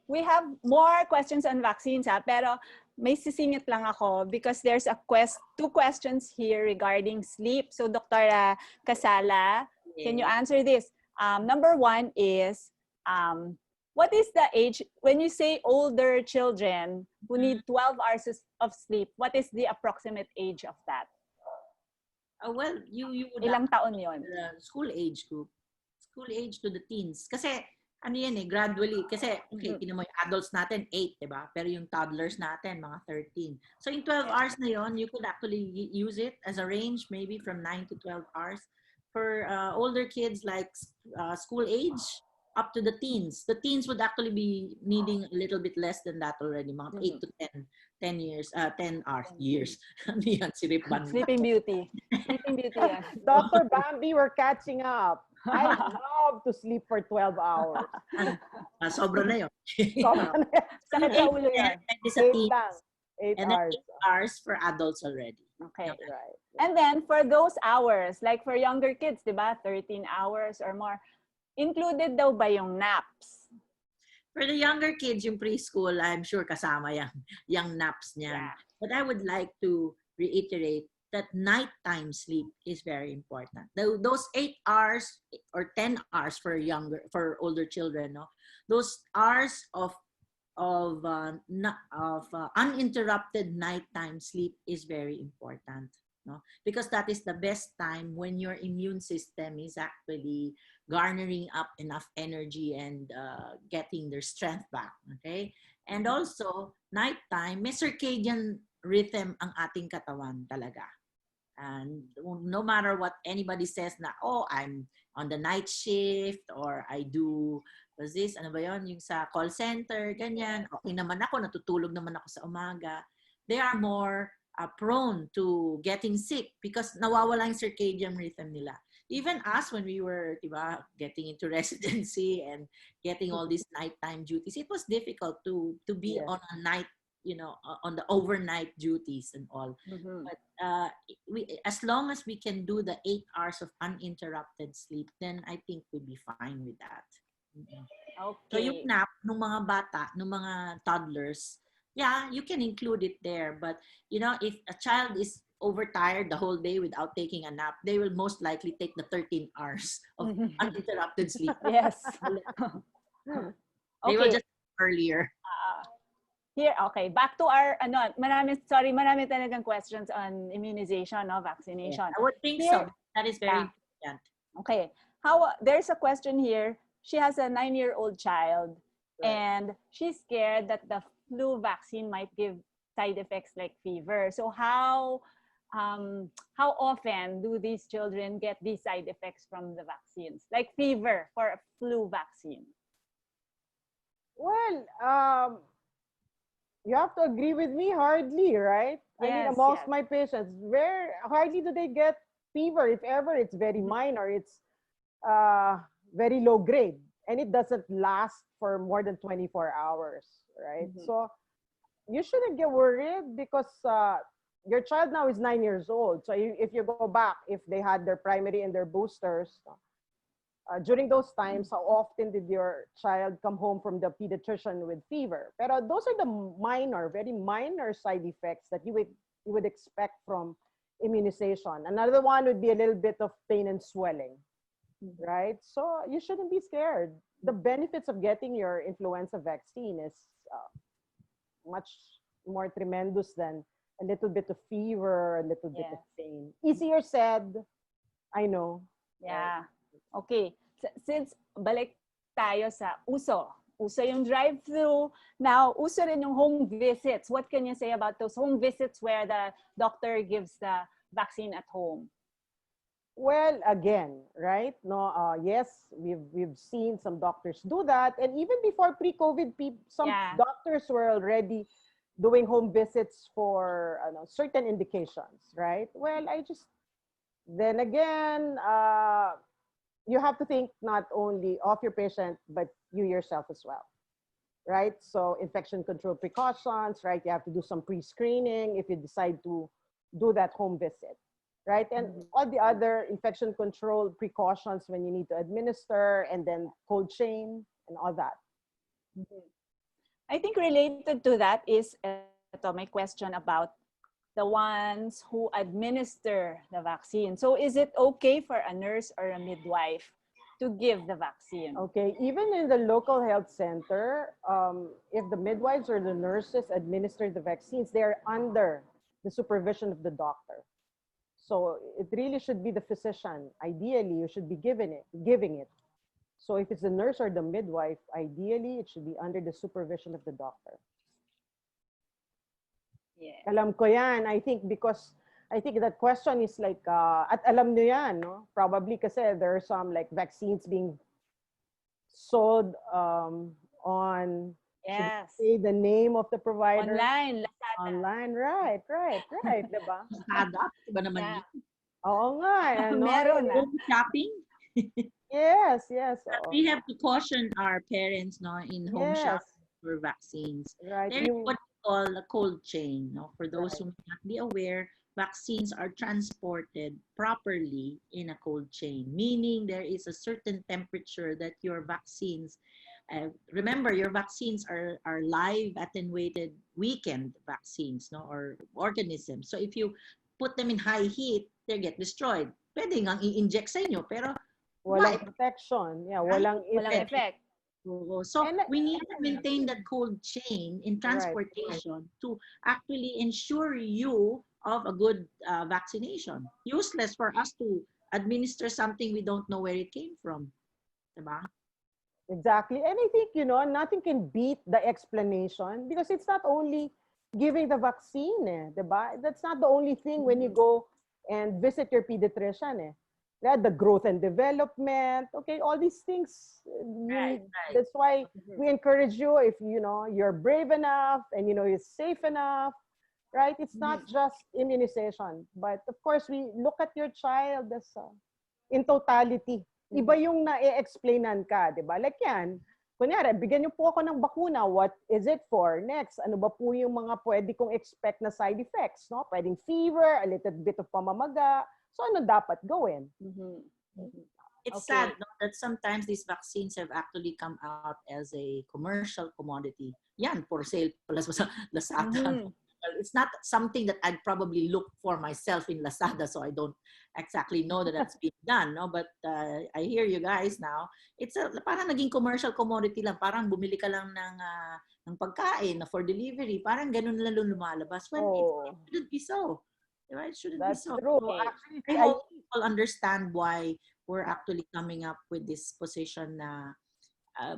We have more questions on vaccines, pero may sisingit lang ako because there's two questions here regarding sleep. So Dr. Casala, can you answer this? Number one is, what is the age, when you say older children who need 12 hours of sleep, what is the approximate age of that? Well, you would ilang taon yon? School age group. School age to the teens. Kasi, ano yan gradually. Kasi, okay, tinan mo yung adults natin, 8, diba? Pero yung toddlers natin, mga 13. So, in 12 hours na yon, you could actually use it as a range, maybe from 9 to 12 hours. For older kids, like school age, up to the teens. The teens would actually be needing a little bit less than that already, mga 8 to 10 years, 10 hours, years. Ano yan, si Rip Van? Sleeping Beauty. Sleeping Beauty yan. Dr. Bambi, we're catching up. I love to sleep for 12 hours. Sobra na yun. Sobra na yun. Sakit sa ulo yan. 8 and hours. 8 hours for adults already. Okay. Right. And then for those hours, like for younger kids, diba, 13 hours or more, included daw ba yung naps? For the younger kids, yung preschool, I'm sure kasama yung naps niya. Yeah. But I would like to reiterate that nighttime sleep is very important. Those 8 hours or 10 hours for older children, no? Those hours of uninterrupted nighttime sleep is very important, no? Because that is the best time when your immune system is actually garnering up enough energy and getting their strength back, okay? And also, nighttime, may circadian rhythm ang ating katawan talaga. And no matter what anybody says na, oh, I'm on the night shift or I do, ano ba yun, yung sa call center, ganyan, okay naman ako, natutulog naman ako sa umaga. They are more prone to getting sick because nawawala yung circadian rhythm nila. Even us, when we were getting into residency and getting all these nighttime duties, it was difficult to be on a night, on the overnight duties and all. But as long as we can do the 8 hours of uninterrupted sleep, then I think we'll be fine with that. Okay. So yung nap ng mga bata, ng mga toddlers, yeah, you can include it there. But, if a child is overtired the whole day without taking a nap, they will most likely take the 13 hours of uninterrupted sleep. Yes. They will just earlier. Here, okay. Back to our, marami talagang questions on immunization, vaccination. Yeah, I would think so. That is very important. Okay. There's a question here. She has a 9-year-old child, and she's scared that the flu vaccine might give side effects like fever. So how often do these children get these side effects from the vaccines, like fever for a flu vaccine? Well, you have to agree with me, hardly, right? I mean, Yes, amongst yes. my patients, hardly do they get fever. If ever, it's very Mhm. minor. It's uh, very low grade, and it doesn't last for more than 24 hours, right? Mhm. So you shouldn't get worried because your child now is 9 years old. So if you go back, if they had their primary and their boosters, during those times, how often did your child come home from the pediatrician with fever? Pero those are the minor, very minor side effects that you would expect from immunization. Another one would be a little bit of pain and swelling, Mhm. right? So you shouldn't be scared. The benefits of getting your influenza vaccine is much more tremendous than a little bit of fever, a little bit of Yes. pain. Easier said, I know, right? Yeah. Okay. Since balik tayo sa uso. Uso yung drive-through. Now, uso rin yung home visits. What can you say about those home visits where the doctor gives the vaccine at home? Well, again, right? No, yes, we've seen some doctors do that, and even before pre-COVID, some Yeah. doctors were already doing home visits for certain indications, right? Well, then again, you have to think not only of your patient but you yourself as well, right? So infection control precautions, right? You have to do some pre-screening if you decide to do that home visit, right? And Mhm. all the other infection control precautions when you need to administer, and then cold chain and all that. Mhm. I think related to that is ito, my question about the ones who administer the vaccine. So is it okay for a nurse or a midwife to give the vaccine? Okay, even in the local health center, if the midwives or the nurses administer the vaccines, they are under the supervision of the doctor. So it really should be the physician. Ideally, you should be giving it. So if it's the nurse or the midwife, ideally it should be under the supervision of the doctor. Yeah. Alam ko yan. I think that question is like, at alam nyo yan, no? Probably kasi there are some like vaccines being sold on, should I Yes. say the name of the provider? Online, Lazada. Online, right, diba? Sada, iba naman Yeah. yun. Oo nga, ano? Meron na. Home shopping. Yes, But oo. we have to caution our parents, no, in home Yes, shopping for vaccines. right. There is what we call a cold chain. No? For those Right. who may not be aware, vaccines are transported properly in a cold chain, meaning there is a certain temperature that your vaccines, remember, your vaccines are live attenuated weakened vaccines, no, or organisms. So if you put them in high heat, they get destroyed. Pwede ngang i-inject sa inyo, pero Walang why? protection. Yeah, Right? walang Walang effect. effect. So And we need to maintain that cold chain in right. transportation to actually ensure you of a good vaccination. Useless for us to administer something we don't know where it came from. Diba? Exactly. And I think, nothing can beat the explanation because it's not only giving the vaccine, diba? That's not the only thing when you go and visit your pediatrician, Yeah, the growth and development, okay, all these things you Right, need. right. That's why we encourage you if you're brave enough and you're safe enough, right? It's not just immunization, but of course we look at your child as in totality. Iba yung na-explainan ka, di ba? Like yan, kunyari, bigyan niyo po ako ng bakuna, what is it for? Next, ano ba po yung mga pwede kong expect na side effects? No? Pwedeng fever, a little bit of pamamaga. So ano dapat gawin? It's Okay. sad, no, that sometimes these vaccines have actually come out as a commercial commodity. Yan, for sale pala sa Lazada. Mhm. Well, it's not something that I'd probably look for myself in Lazada, so I don't exactly know that that's being done. No, but I hear you guys now. It's parang naging commercial commodity lang. Parang bumili ka lang ng pagkain for delivery. Parang ganun lang lumalabas. When it shouldn't be so. Right? It shouldn't be That's so. true. Okay. Actually, I hope people understand why we're actually coming up with this position na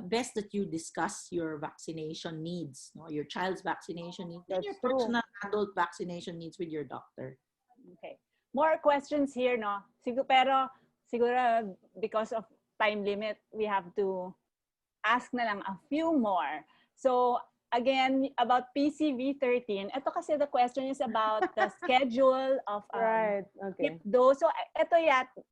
best that you discuss your vaccination needs, no? Your child's vaccination needs, and your That's true. personal adult vaccination needs with your doctor. Okay. More questions here, no? Siguro because of time limit, we have to ask na lang a few more. So, again, about PCV13, ito kasi the question is about the schedule of Right. skip Okay. dose. So, ito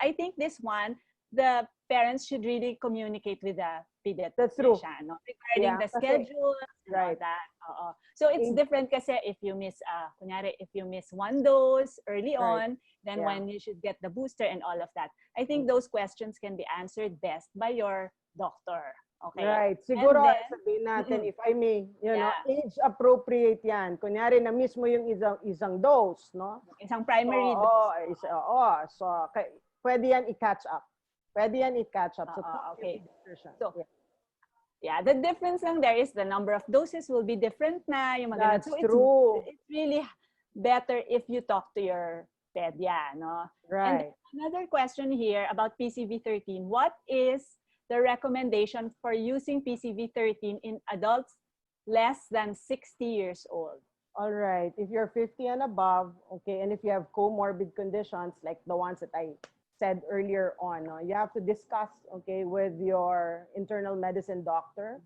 I think this one, the parents should really communicate with the That's true. pediatrician, no? Regarding Yeah. the Kasi, schedule and all right. that. Oo. So, it's In- different kasi if you miss, kunyari, if you miss one dose early Right. on, then Yeah. when you should get the booster and all of that. I think those questions can be answered best by your doctor. Okay? Right. Siguro, And then, sabihin natin, if I may, Yeah. age appropriate yan. Kunyari, na-miss mo yung isang dose, no? isang primary Oo, dose. So, pwede yan i-catch up. Pwede yan i-catch up. So, Okay. So, yeah. Yeah, the difference lang there is the number of doses will be different na. Yung mga ganun. That's So true. it's really better if you talk to your pedia, no? Right. And another question here about PCV13. What is the recommendation for using PCV13 in adults less than 60 years old? All right. If you're 50 and above, okay, and if you have comorbid conditions like the ones that I said earlier on, you have to discuss, okay, with your internal medicine doctor,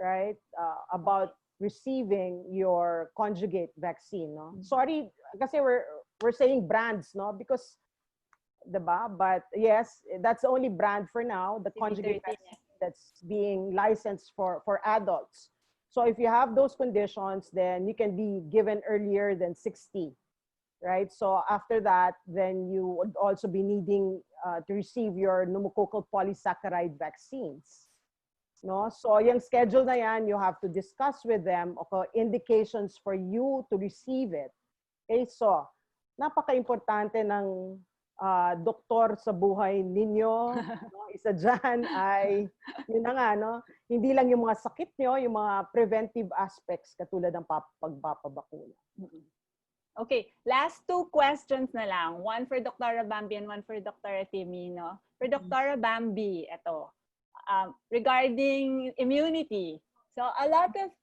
right, about receiving your conjugate vaccine, no? Sorry, kasi we're saying brands, no, because, diba? But yes, that's the only brand for now, the conjugate vaccine that's being licensed for adults. So if you have those conditions, then you can be given earlier than 60. Right? So after that, then you would also be needing to receive your pneumococcal polysaccharide vaccines. No? So yung schedule na yan, you have to discuss with them okay, indications for you to receive it. Okay, so napaka-importante ng doktor sa buhay ninyo. No? Isa dyan ay, yun na nga, no? Hindi lang yung mga sakit nyo, yung mga preventive aspects katulad ng pagpapabakuna. Okay, last two questions na lang. One for Dr. Bambi and one for Dr. Timino. For Dr. Bambi, ito. Regarding immunity. So a lot of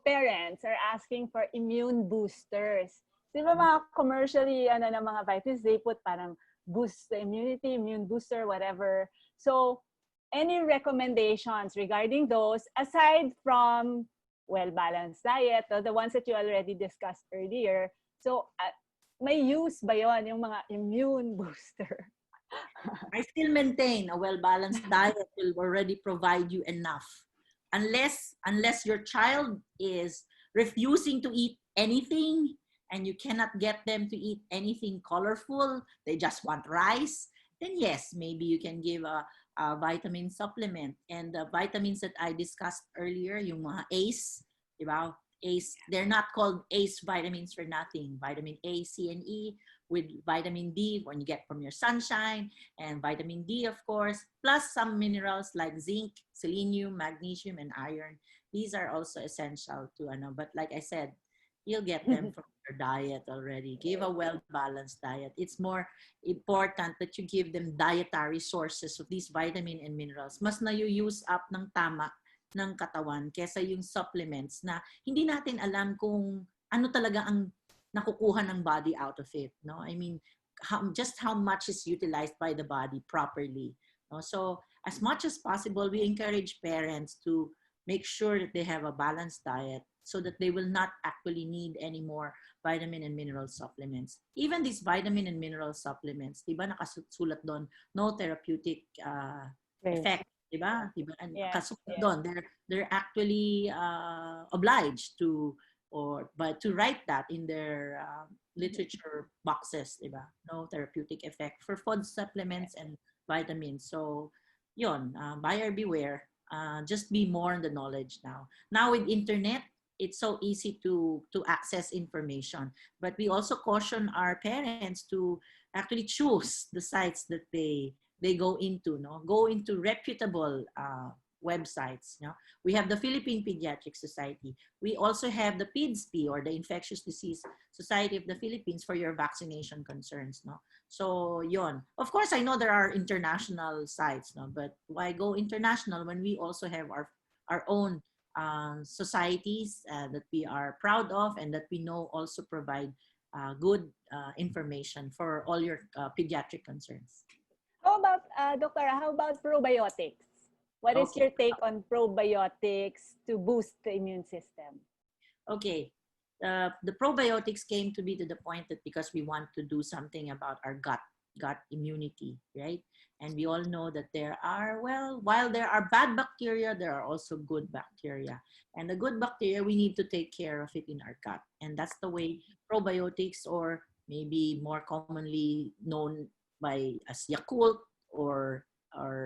parents are asking for immune boosters. Di ba mga commercially, ng mga vitamins, they put parang boost the immunity, immune booster, whatever. So any recommendations regarding those, aside from well-balanced diet, the ones that you already discussed earlier, so, may use ba yon yung mga immune booster? I still maintain a well-balanced diet will already provide you enough. Unless your child is refusing to eat anything and you cannot get them to eat anything colorful, they just want rice, then yes, maybe you can give a vitamin supplement. And the vitamins that I discussed earlier, yung mga ACE, diba? ACE, they're not called ACE vitamins for nothing. Vitamin A, C, and E with vitamin D when you get from your sunshine, and vitamin D, of course, plus some minerals like zinc, selenium, magnesium, and iron. These are also essential to, but like I said, you'll get them from your diet already. Give a well-balanced diet. It's more important that you give them dietary sources of these vitamin and minerals. Mas na-use up ng tama ng katawan kesa yung supplements na hindi natin alam kung ano talaga ang nakukuha ng body out of it, no? I mean, just how much is utilized by the body properly, no? So as much as possible, we encourage parents to make sure that they have a balanced diet so that they will not actually need any more vitamin and mineral supplements. Even these vitamin and mineral supplements, diba nakasulat doon, no therapeutic effect. Diba? Yes. Doon, they're actually obliged to write that in their literature boxes, diba? No therapeutic effect for food supplements and vitamins. So, yun, buyer beware. Just be more on the knowledge now. Now with internet, it's so easy to access information. But we also caution our parents to actually choose the sites that they go into, no? Go into reputable websites. You know? We have the Philippine Pediatric Society. We also have the PIDSP, or the Infectious Disease Society of the Philippines, for your vaccination concerns. No? So, yon. Of course, I know there are international sites, no? But why go international when we also have our own societies that we are proud of and that we know also provide good information for all your pediatric concerns. How about, Doctora, how about probiotics? What is Okay. your take on probiotics to boost the immune system? Okay. The probiotics came to be to the point that because we want to do something about our gut immunity, right? And we all know that there are, well, while there are bad bacteria, there are also good bacteria. And the good bacteria, we need to take care of it in our gut. And that's the way probiotics, or maybe more commonly known by as Yakult, or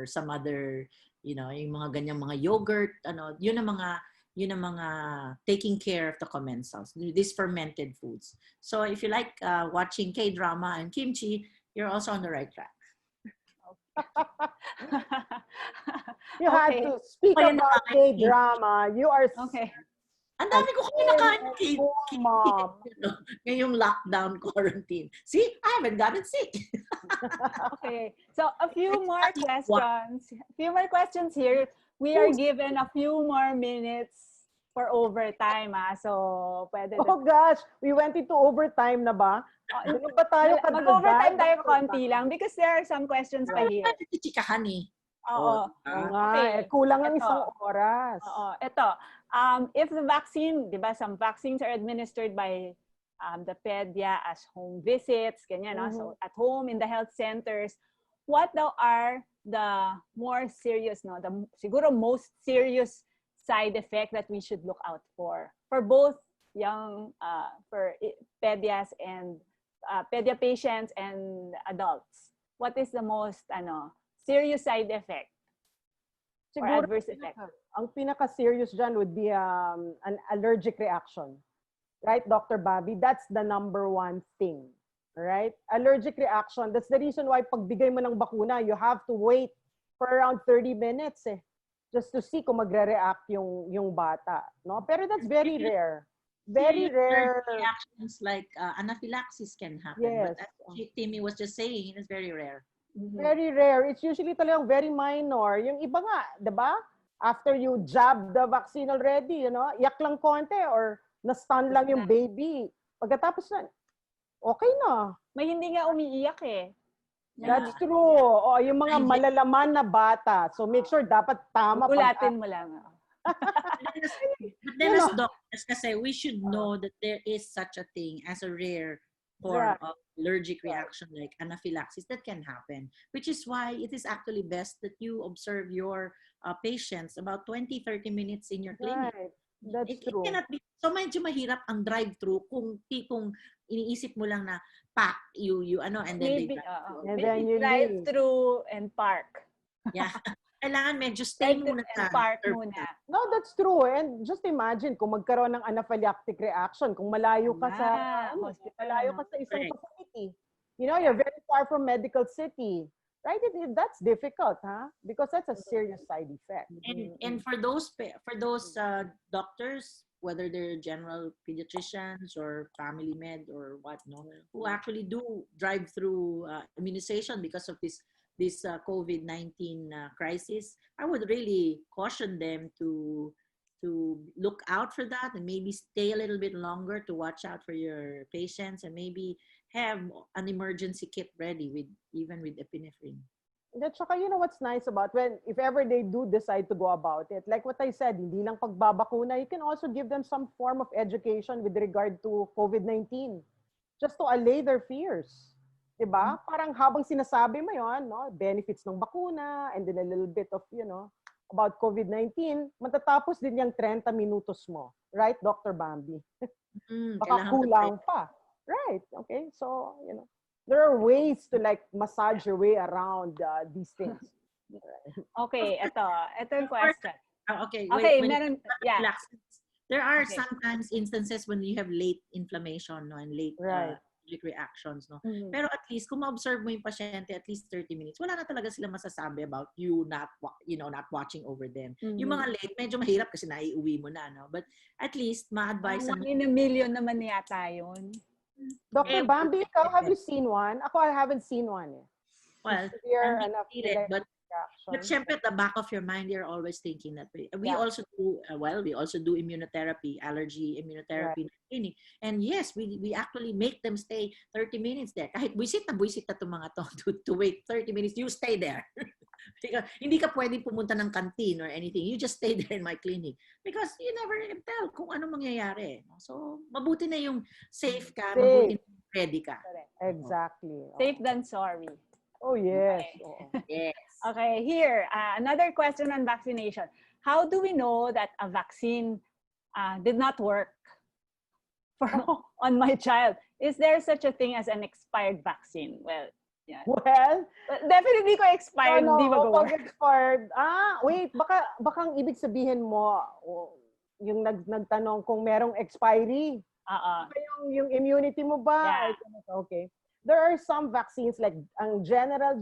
some other, yung mga ganyang mga yogurt, yun ang mga taking care of the commensals, these fermented foods. So if you like watching K-drama and kimchi, you're also on the right track. You had Okay. to speak about K-drama. You are Okay. Ang dami ko kinakain ng mom. ngayong lockdown quarantine. See, I haven't gotten sick. Okay. So a few more questions. A few more questions here. We are given a few more minutes for overtime. So, pwede. Oh gosh, we went into overtime na ba? Ano ba tayo? Mag-overtime tayo konti lang because there are some questions pa here. Chikahan eh. Oo Oo. nga, Okay. kulang ang Ito. isang oras. Oo. Ito. If the vaccine, di ba, some vaccines are administered by the pedia as home visits, ganyan, no? So at home in the health centers, what daw are the more serious, no? The siguro most serious side effect that we should look out for both young, for pedias and pedia patients and adults? What is the most serious side effect or Siguro, adverse effect? ang pinaka-serious dyan would be an allergic reaction. Right, Dr. Bobby? That's the number one thing. Right? Allergic reaction. That's the reason why pagbigay mo ng bakuna, you have to wait for around 30 minutes just to see kung magre-react yung bata. No? Pero that's very rare. Very rare. Reactions like anaphylaxis can happen. Yes. But as Timmy was just saying, it's very rare. Very rare. It's usually talagang very minor. Yung iba nga, 'di ba? After you jab the vaccine already, iyak lang konti or na-stun lang yung baby. Pagkatapos na, okay na. May hindi nga umiiyak eh. That's true. O, yung mga malalaman na bata. So make sure dapat tama. Ulatin mo lang. But then as doctors, kasi we should know that there is such a thing as a rare form of allergic reaction like anaphylaxis that can happen, which is why it is actually best that you observe your patients about 20-30 minutes in your clinic. Right. That's It true. cannot be, so medyo mahirap ang drive-through kung iniisip mo lang na pack, and then Maybe, and then you drive through and park. Yeah. Kailangan medyo stay muna and park muna. No, that's true. And just imagine kung magkaroon ng anaphylactic reaction, kung malayo ka sa hospital, isang facility. You're very far from medical city. Right? That's difficult, huh? Because that's a serious side effect. And for those doctors, whether they're general pediatricians or family med or what, who actually do drive through immunization because of this COVID-19 crisis, I would really caution them to look out for that and maybe stay a little bit longer to watch out for your patients and maybe have an emergency kit ready even with epinephrine. At saka, what's nice about if ever they do decide to go about it, like what I said, hindi lang pagbabakuna, you can also give them some form of education with regard to COVID-19 just to allay their fears. Diba? Parang habang sinasabi mo yun, benefits ng bakuna and then a little bit of, about COVID-19, matatapos din yung 30 minutos mo. Right, Dr. Bambi? Baka kulang pa. Right. Okay. So, there are ways to massage your way around these things. Okay. Ito yung question. Okay. Okay. Wait, there are sometimes instances when you have late inflammation and late allergic reactions. Pero at least, kung ma-observe mo yung pasyente at least 30 minutes, wala na talaga sila masasabi about you not watching over them. Yung mga late, medyo mahirap kasi naiuwi mo na. But at least, ma-advise. 1 in a million naman yata yun. Dr. Bambi, have you seen one? Ako, I haven't seen one. Well, but syempre at the back of your mind, you're always thinking that way. We also do immunotherapy, allergy immunotherapy. Right. And yes, we actually make them stay 30 minutes there. Kahit buisit na itong mga to wait 30 minutes, you stay there. Hindi ka pwedeng pumunta ng canteen or anything. You just stay there in my clinic. Because you never can tell kung ano mangyayari. So, mabuti na yung safe ka, mabuti na ready ka. Exactly. Safe than sorry. Oh, yes. Okay. Oo. Yes. Okay, here, another question on vaccination. How do we know that a vaccine did not work on my child? Is there such a thing as an expired vaccine? Well, yeah. Well, Definitely ko expired, di ba pag expired. Wait, baka ang ibig sabihin mo, yung nagtanong kung merong expiry. Yung immunity mo ba? Yeah. Okay. There are some vaccines like ang general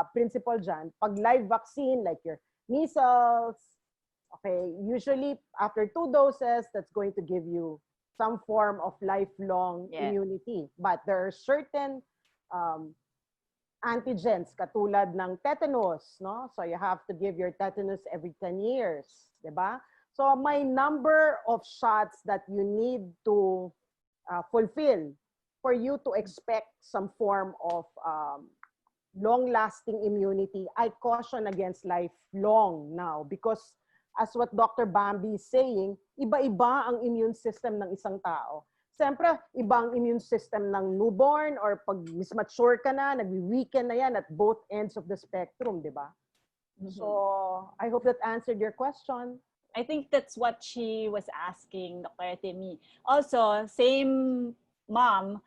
principle dyan, pag live vaccine like your measles, okay, usually after 2 doses, that's going to give you some form of lifelong immunity. But there are certain antigens katulad ng tetanus, no? So you have to give your tetanus every 10 years, diba? So may number of shots that you need to fulfill for you to expect some form of long-lasting immunity. I caution against lifelong now because as what Dr. Bambi is saying, iba-iba ang immune system ng isang tao. Siyempre, iba ang immune system ng newborn or pag mas mature ka na, nag-weaken na yan at both ends of the spectrum, di ba? So, I hope that answered your question. I think that's what she was asking, Dr. Temi. Also, same mom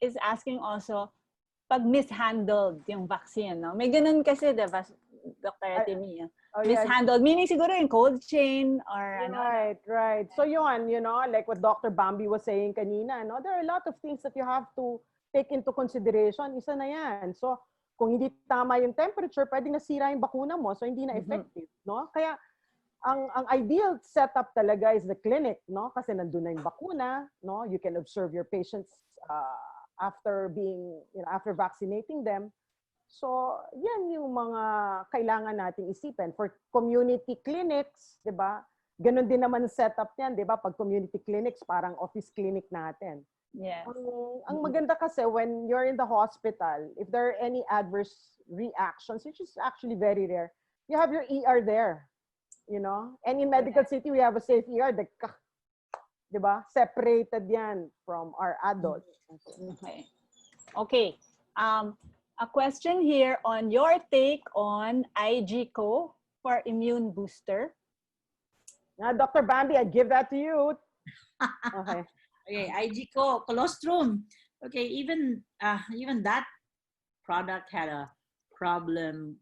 is asking also, pag mishandled yung vaccine, no? May ganun kasi, diba, Dr. Temi? Mishandled, meaning siguro yung cold chain or Right. So yun, like what Dr. Bambi was saying kanina, no? There are a lot of things that you have to take into consideration. Isa na yan. So, kung hindi tama yung temperature, pwedeng nasira yung bakuna mo, so hindi na effective, no? Kaya, ang ideal setup talaga is the clinic, no? Kasi nandun na yung bakuna, no? You can observe your patients after vaccinating them. So, yan yung mga kailangan nating isipin. For community clinics, di ba? Ganon din naman setup niyan, di ba? Pag community clinics, parang office clinic natin. Yes. Ang maganda kasi when you're in the hospital, if there are any adverse reactions, which is actually very rare, you have your ER there. And in Medical City, we have a safe ER. Di ba? Separated yan from our adults. Okay. A question here on your take on IgCO for immune booster. Now, Dr. Bambi, I give that to you. Okay. Okay, IgCO, colostrum. Okay, even that product had a problem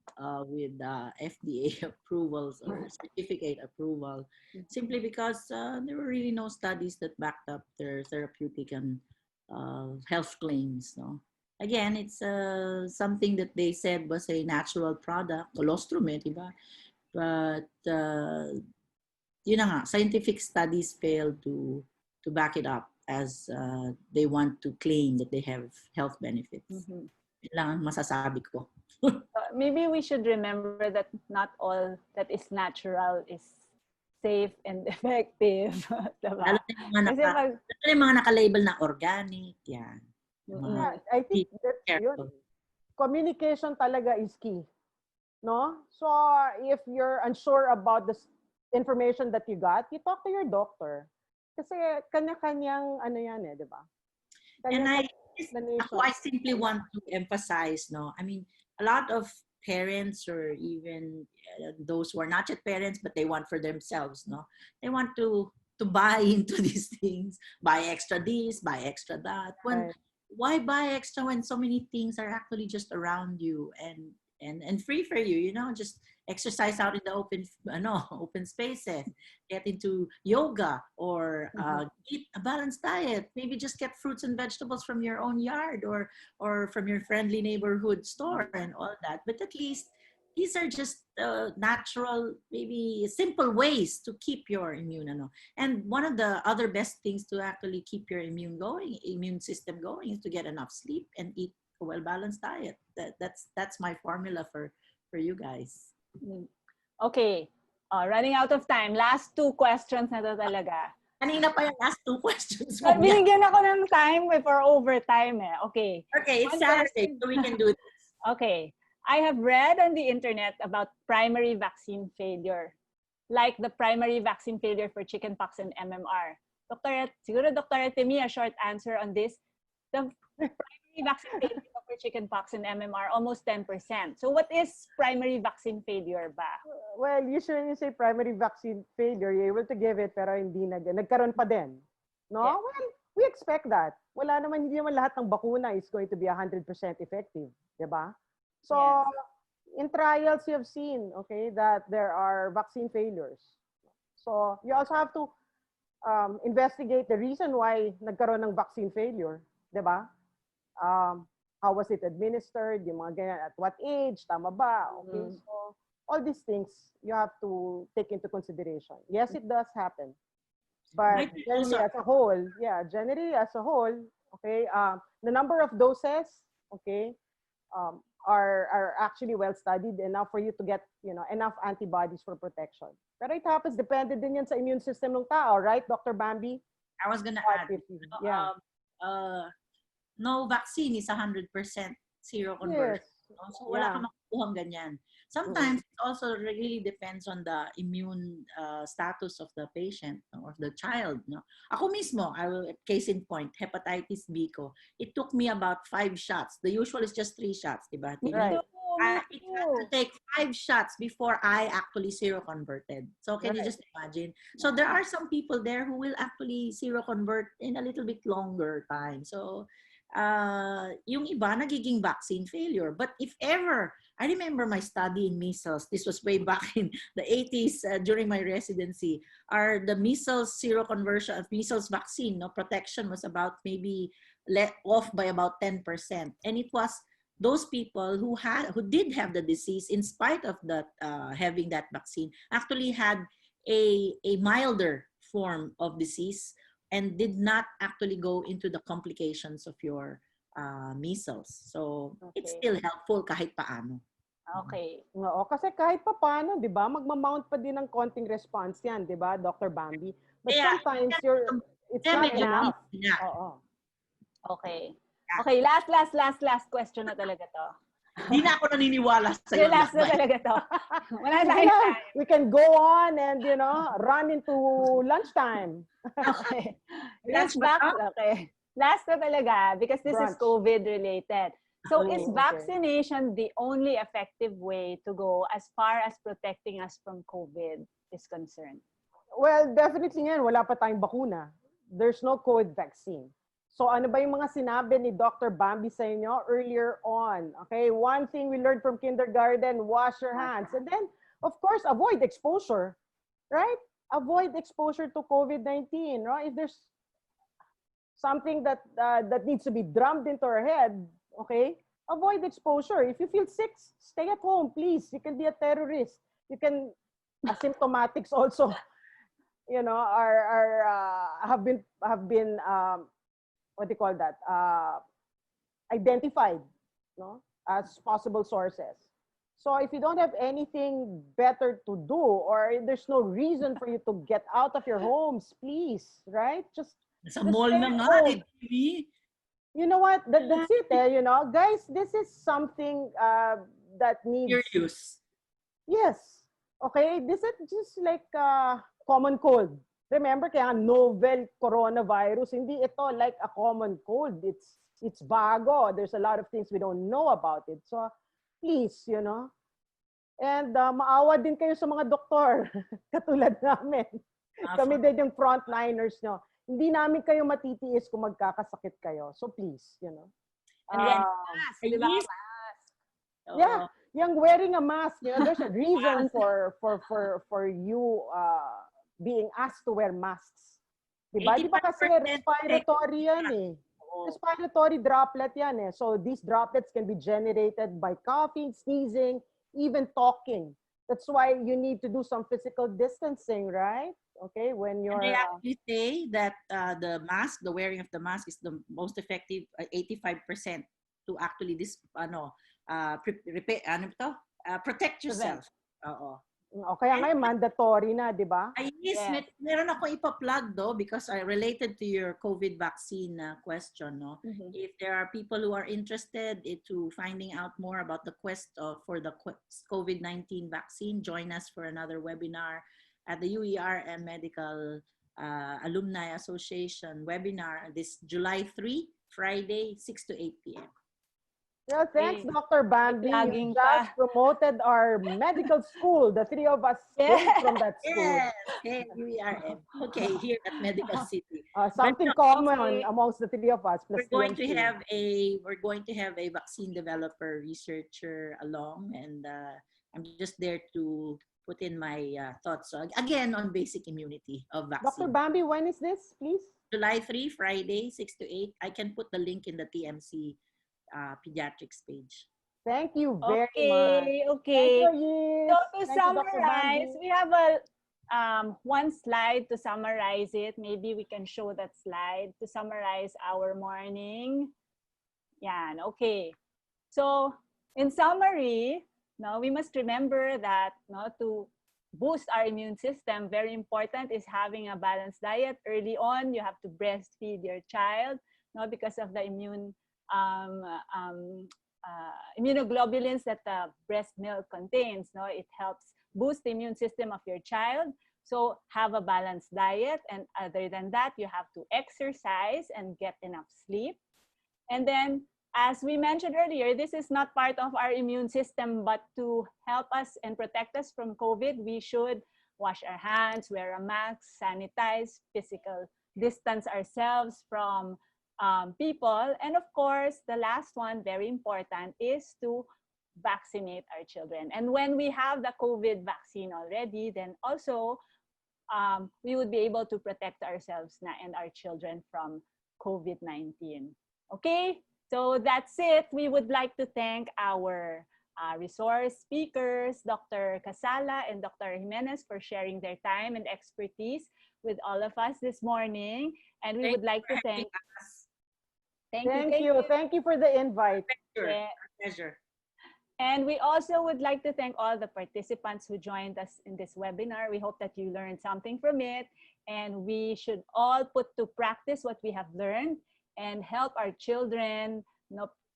with FDA approvals or certificate approval, simply because there were really no studies that backed up their therapeutic and health claims. No? Again, it's something that they said was a natural product, colostrum, diba? But yun na nga, scientific studies failed to back it up as they want to claim that they have health benefits. Yun lang ang masasabi ko. Maybe we should remember that not all that is natural is safe and effective. Diba? Lalo na yung mga naka-label na organic, yan. Yeah, I think that's yun. Communication talaga is key. No? So, if you're unsure about the information that you got, you talk to your doctor. Kasi kanya-kanyang ano yan di ba? And I simply want to emphasize, no? I mean, a lot of parents or even those who are not yet parents, but they want for themselves, no? They want to buy into these things, buy extra this, buy extra that. Why buy extra when so many things are actually just around you and free for you, just exercise out in the open spaces, get into yoga or eat a balanced diet, maybe just get fruits and vegetables from your own yard or from your friendly neighborhood store and all that. But at least these are just natural, maybe simple ways to keep your immune. And one of the other best things to actually keep your immune system going is to get enough sleep and eat a well-balanced diet. That's my formula for you guys. Okay. Running out of time. Last 2 questions na to talaga. Kanina pa yung last 2 questions. Binigyan ako ng time for overtime. Okay. Okay, it's Saturday, so we can do this. Okay. I have read on the internet about primary vaccine failure, like the primary vaccine failure for chickenpox and MMR. Siguro Dr. Temi, a short answer on this. The primary vaccine failure for chickenpox and MMR, almost 10%. So what is primary vaccine failure ba? Well, usually when you say primary vaccine failure, you're able to give it pero hindi nagkaroon pa din. No? Yeah. Well, we expect that. Hindi naman lahat ng bakuna is going to be 100% effective. Diba? So, Yes. in trials, you have seen, okay, that there are vaccine failures. So, you also have to investigate the reason why nagkaroon ng vaccine failure. Diba? How was it administered? Yung mga ganyan, at what age? Tama ba? Okay, so all these things you have to take into consideration. Yes, it does happen. But generally as a whole, okay, the number of doses, okay, are actually well studied enough for you to get, enough antibodies for protection. Pero it happens, depende din yan sa immune system ng tao, right, Dr. Bambi? I was gonna add, Yeah. No vaccine is 100% seroconversion. Yes. So wala kang makukuhang ganyan. Sometimes it also really depends on the immune status of the patient or the child. No? Ako mismo, case in point, hepatitis B ko. It took me about 5 shots. The usual is just 3 shots, diba? Right. It had to take 5 shots before I actually seroconverted. So can you just imagine? So there are some people there who will actually seroconvert in a little bit longer time. So yung iba nagiging vaccine failure. But if ever, I remember my study in measles, this was way back in the 80s during my residency, the measles seroconversion of measles vaccine, protection was about maybe off by about 10%. And it was those people who did have the disease in spite of that having that vaccine actually had a milder form of disease and did not actually go into the complications of your measles. So, it's still helpful kahit paano. Okay. Oo, kasi kahit pa paano, di ba, magmamount pa din ng konting response yan, di ba, Dr. Bambi? But sometimes it's not enough. Oo. Okay. Okay, last question na talaga to. Hindi na ako naniniwala sa'yo. Last na talaga to. Wala tayong time. We can go on and, run into lunchtime. Okay. Okay. Last na talaga because this is COVID related. So is vaccination the only effective way to go as far as protecting us from COVID is concerned? Well, definitely ngayon, wala pa tayong bakuna. There's no COVID vaccine. So ano ba yung mga sinabi ni Dr. Bambi sa inyo earlier on? Okay, one thing we learned from kindergarten, wash your hands. And then, of course, avoid exposure, right? Avoid exposure to COVID-19, right? If there's something that needs to be drummed into our head, okay, avoid exposure. If you feel sick, stay at home, please. You can be a terrorist. You can, asymptomatics also, have been what do you call that? Identified, as possible sources. So if you don't have anything better to do, or there's no reason for you to get out of your homes, please, right? Just mall na nga, you know what? That's it, guys. This is something that needs serious. Yes. Okay. This is just like common cold. Remember, kaya novel coronavirus, hindi ito like a common cold. It's bago. There's a lot of things we don't know about it. So, please, And maawa din kayo sa mga doktor, katulad namin. Kami din yung frontliners nyo. Hindi namin kayo matitiis kung magkakasakit kayo. So, please, And then, mask. Yeah, yung wearing a mask, there's a reason for you being asked to wear masks. Diba? Di ba kasi respiratory yan eh. Respiratory droplet yan eh. So these droplets can be generated by coughing, sneezing, even talking. That's why you need to do some physical distancing, right? Okay, when you're... And they actually say that the wearing of the mask is the most effective, 85% to actually protect yourself. Oo. O kaya ngayon, mandatory na, di ba? Yes, Yes. meron ako ipa-plug though because I related to your COVID vaccine question. No? Mhm. If there are people who are interested to finding out more about the quest for the COVID-19 vaccine, join us for another webinar at the UERM Medical Alumni Association webinar this July 3, Friday, 6 to 8 p.m. Yeah, thanks, Okay. Dr. Bambi. You plugging just pa. promoted our medical school. The three of us came from that school. Yes, hey, UERM. Okay, here at Medical City. Something But no, common okay. amongst the three of us plus TMC. we're going to have a vaccine developer researcher along, and I'm just there to put in my thoughts. So again, on basic immunity of Dr. vaccine. Bambi, when is this, please? July 3, Friday, 6 to 8. I can put the link in the TMC pediatrics page. Thank you very much. Okay, Thank okay. you, So Yves. to Thank you, Dr. summarize, Bambi. we have a one slide to summarize it. Maybe we can show that slide to summarize our morning. Yan, okay. So in summary, no, we must remember that no, to boost our immune system, very important is having a balanced diet. Early on, you have to breastfeed your child, no, because of the um, um, immunoglobulins that the breast milk contains. No, it helps boost the immune system of your child. So have a balanced diet, and other than that, you have to exercise and get enough sleep. And then, as we mentioned earlier, this is not part of our immune system, but to help us and protect us from COVID, we should wash our hands, wear a mask, sanitize, physical distance ourselves from people. And of course, the last one, very important, is to vaccinate our children. And when we have the COVID vaccine already, then also we would be able to protect ourselves and our children from COVID-19. Okay, so that's it. We would like to thank our resource speakers, Dr. Casala and Dr. Jimenez, for sharing their time and expertise with all of us this morning. And we would like to thank. Thank you. Thank you for the invite. Pleasure. Pleasure. And we also would like to thank all the participants who joined us in this webinar. We hope that you learned something from it, and we should all put to practice what we have learned and help our children,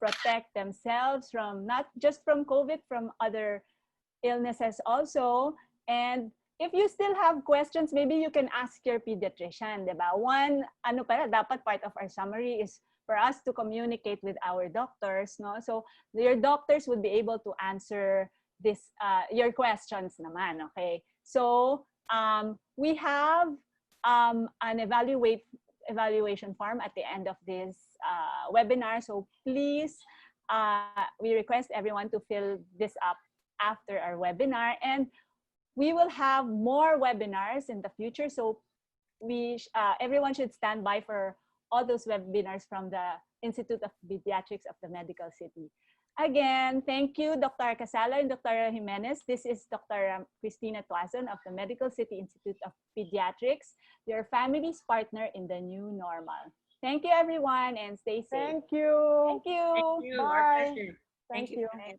protect themselves from not just from COVID, from other illnesses also. And if you still have questions, maybe you can ask your pediatrician, diba? One, dapat part of our summary is for us to communicate with our doctors, no? So your doctors would be able to answer this, your questions naman, okay? So we have an evaluation form at the end of this webinar. So please, we request everyone to fill this up after our webinar, and we will have more webinars in the future. So everyone should stand by for all those webinars from the Institute of Pediatrics of the Medical City. Again, thank you, Dr. Casala and Dr. Jimenez. This is Dr. Cristina Tuazon of the Medical City Institute of Pediatrics, your family's partner in the new normal. Thank you, everyone, and stay safe. Thank you. Thank you. Thank you. Bye. Our pleasure. Thank you. Thanks.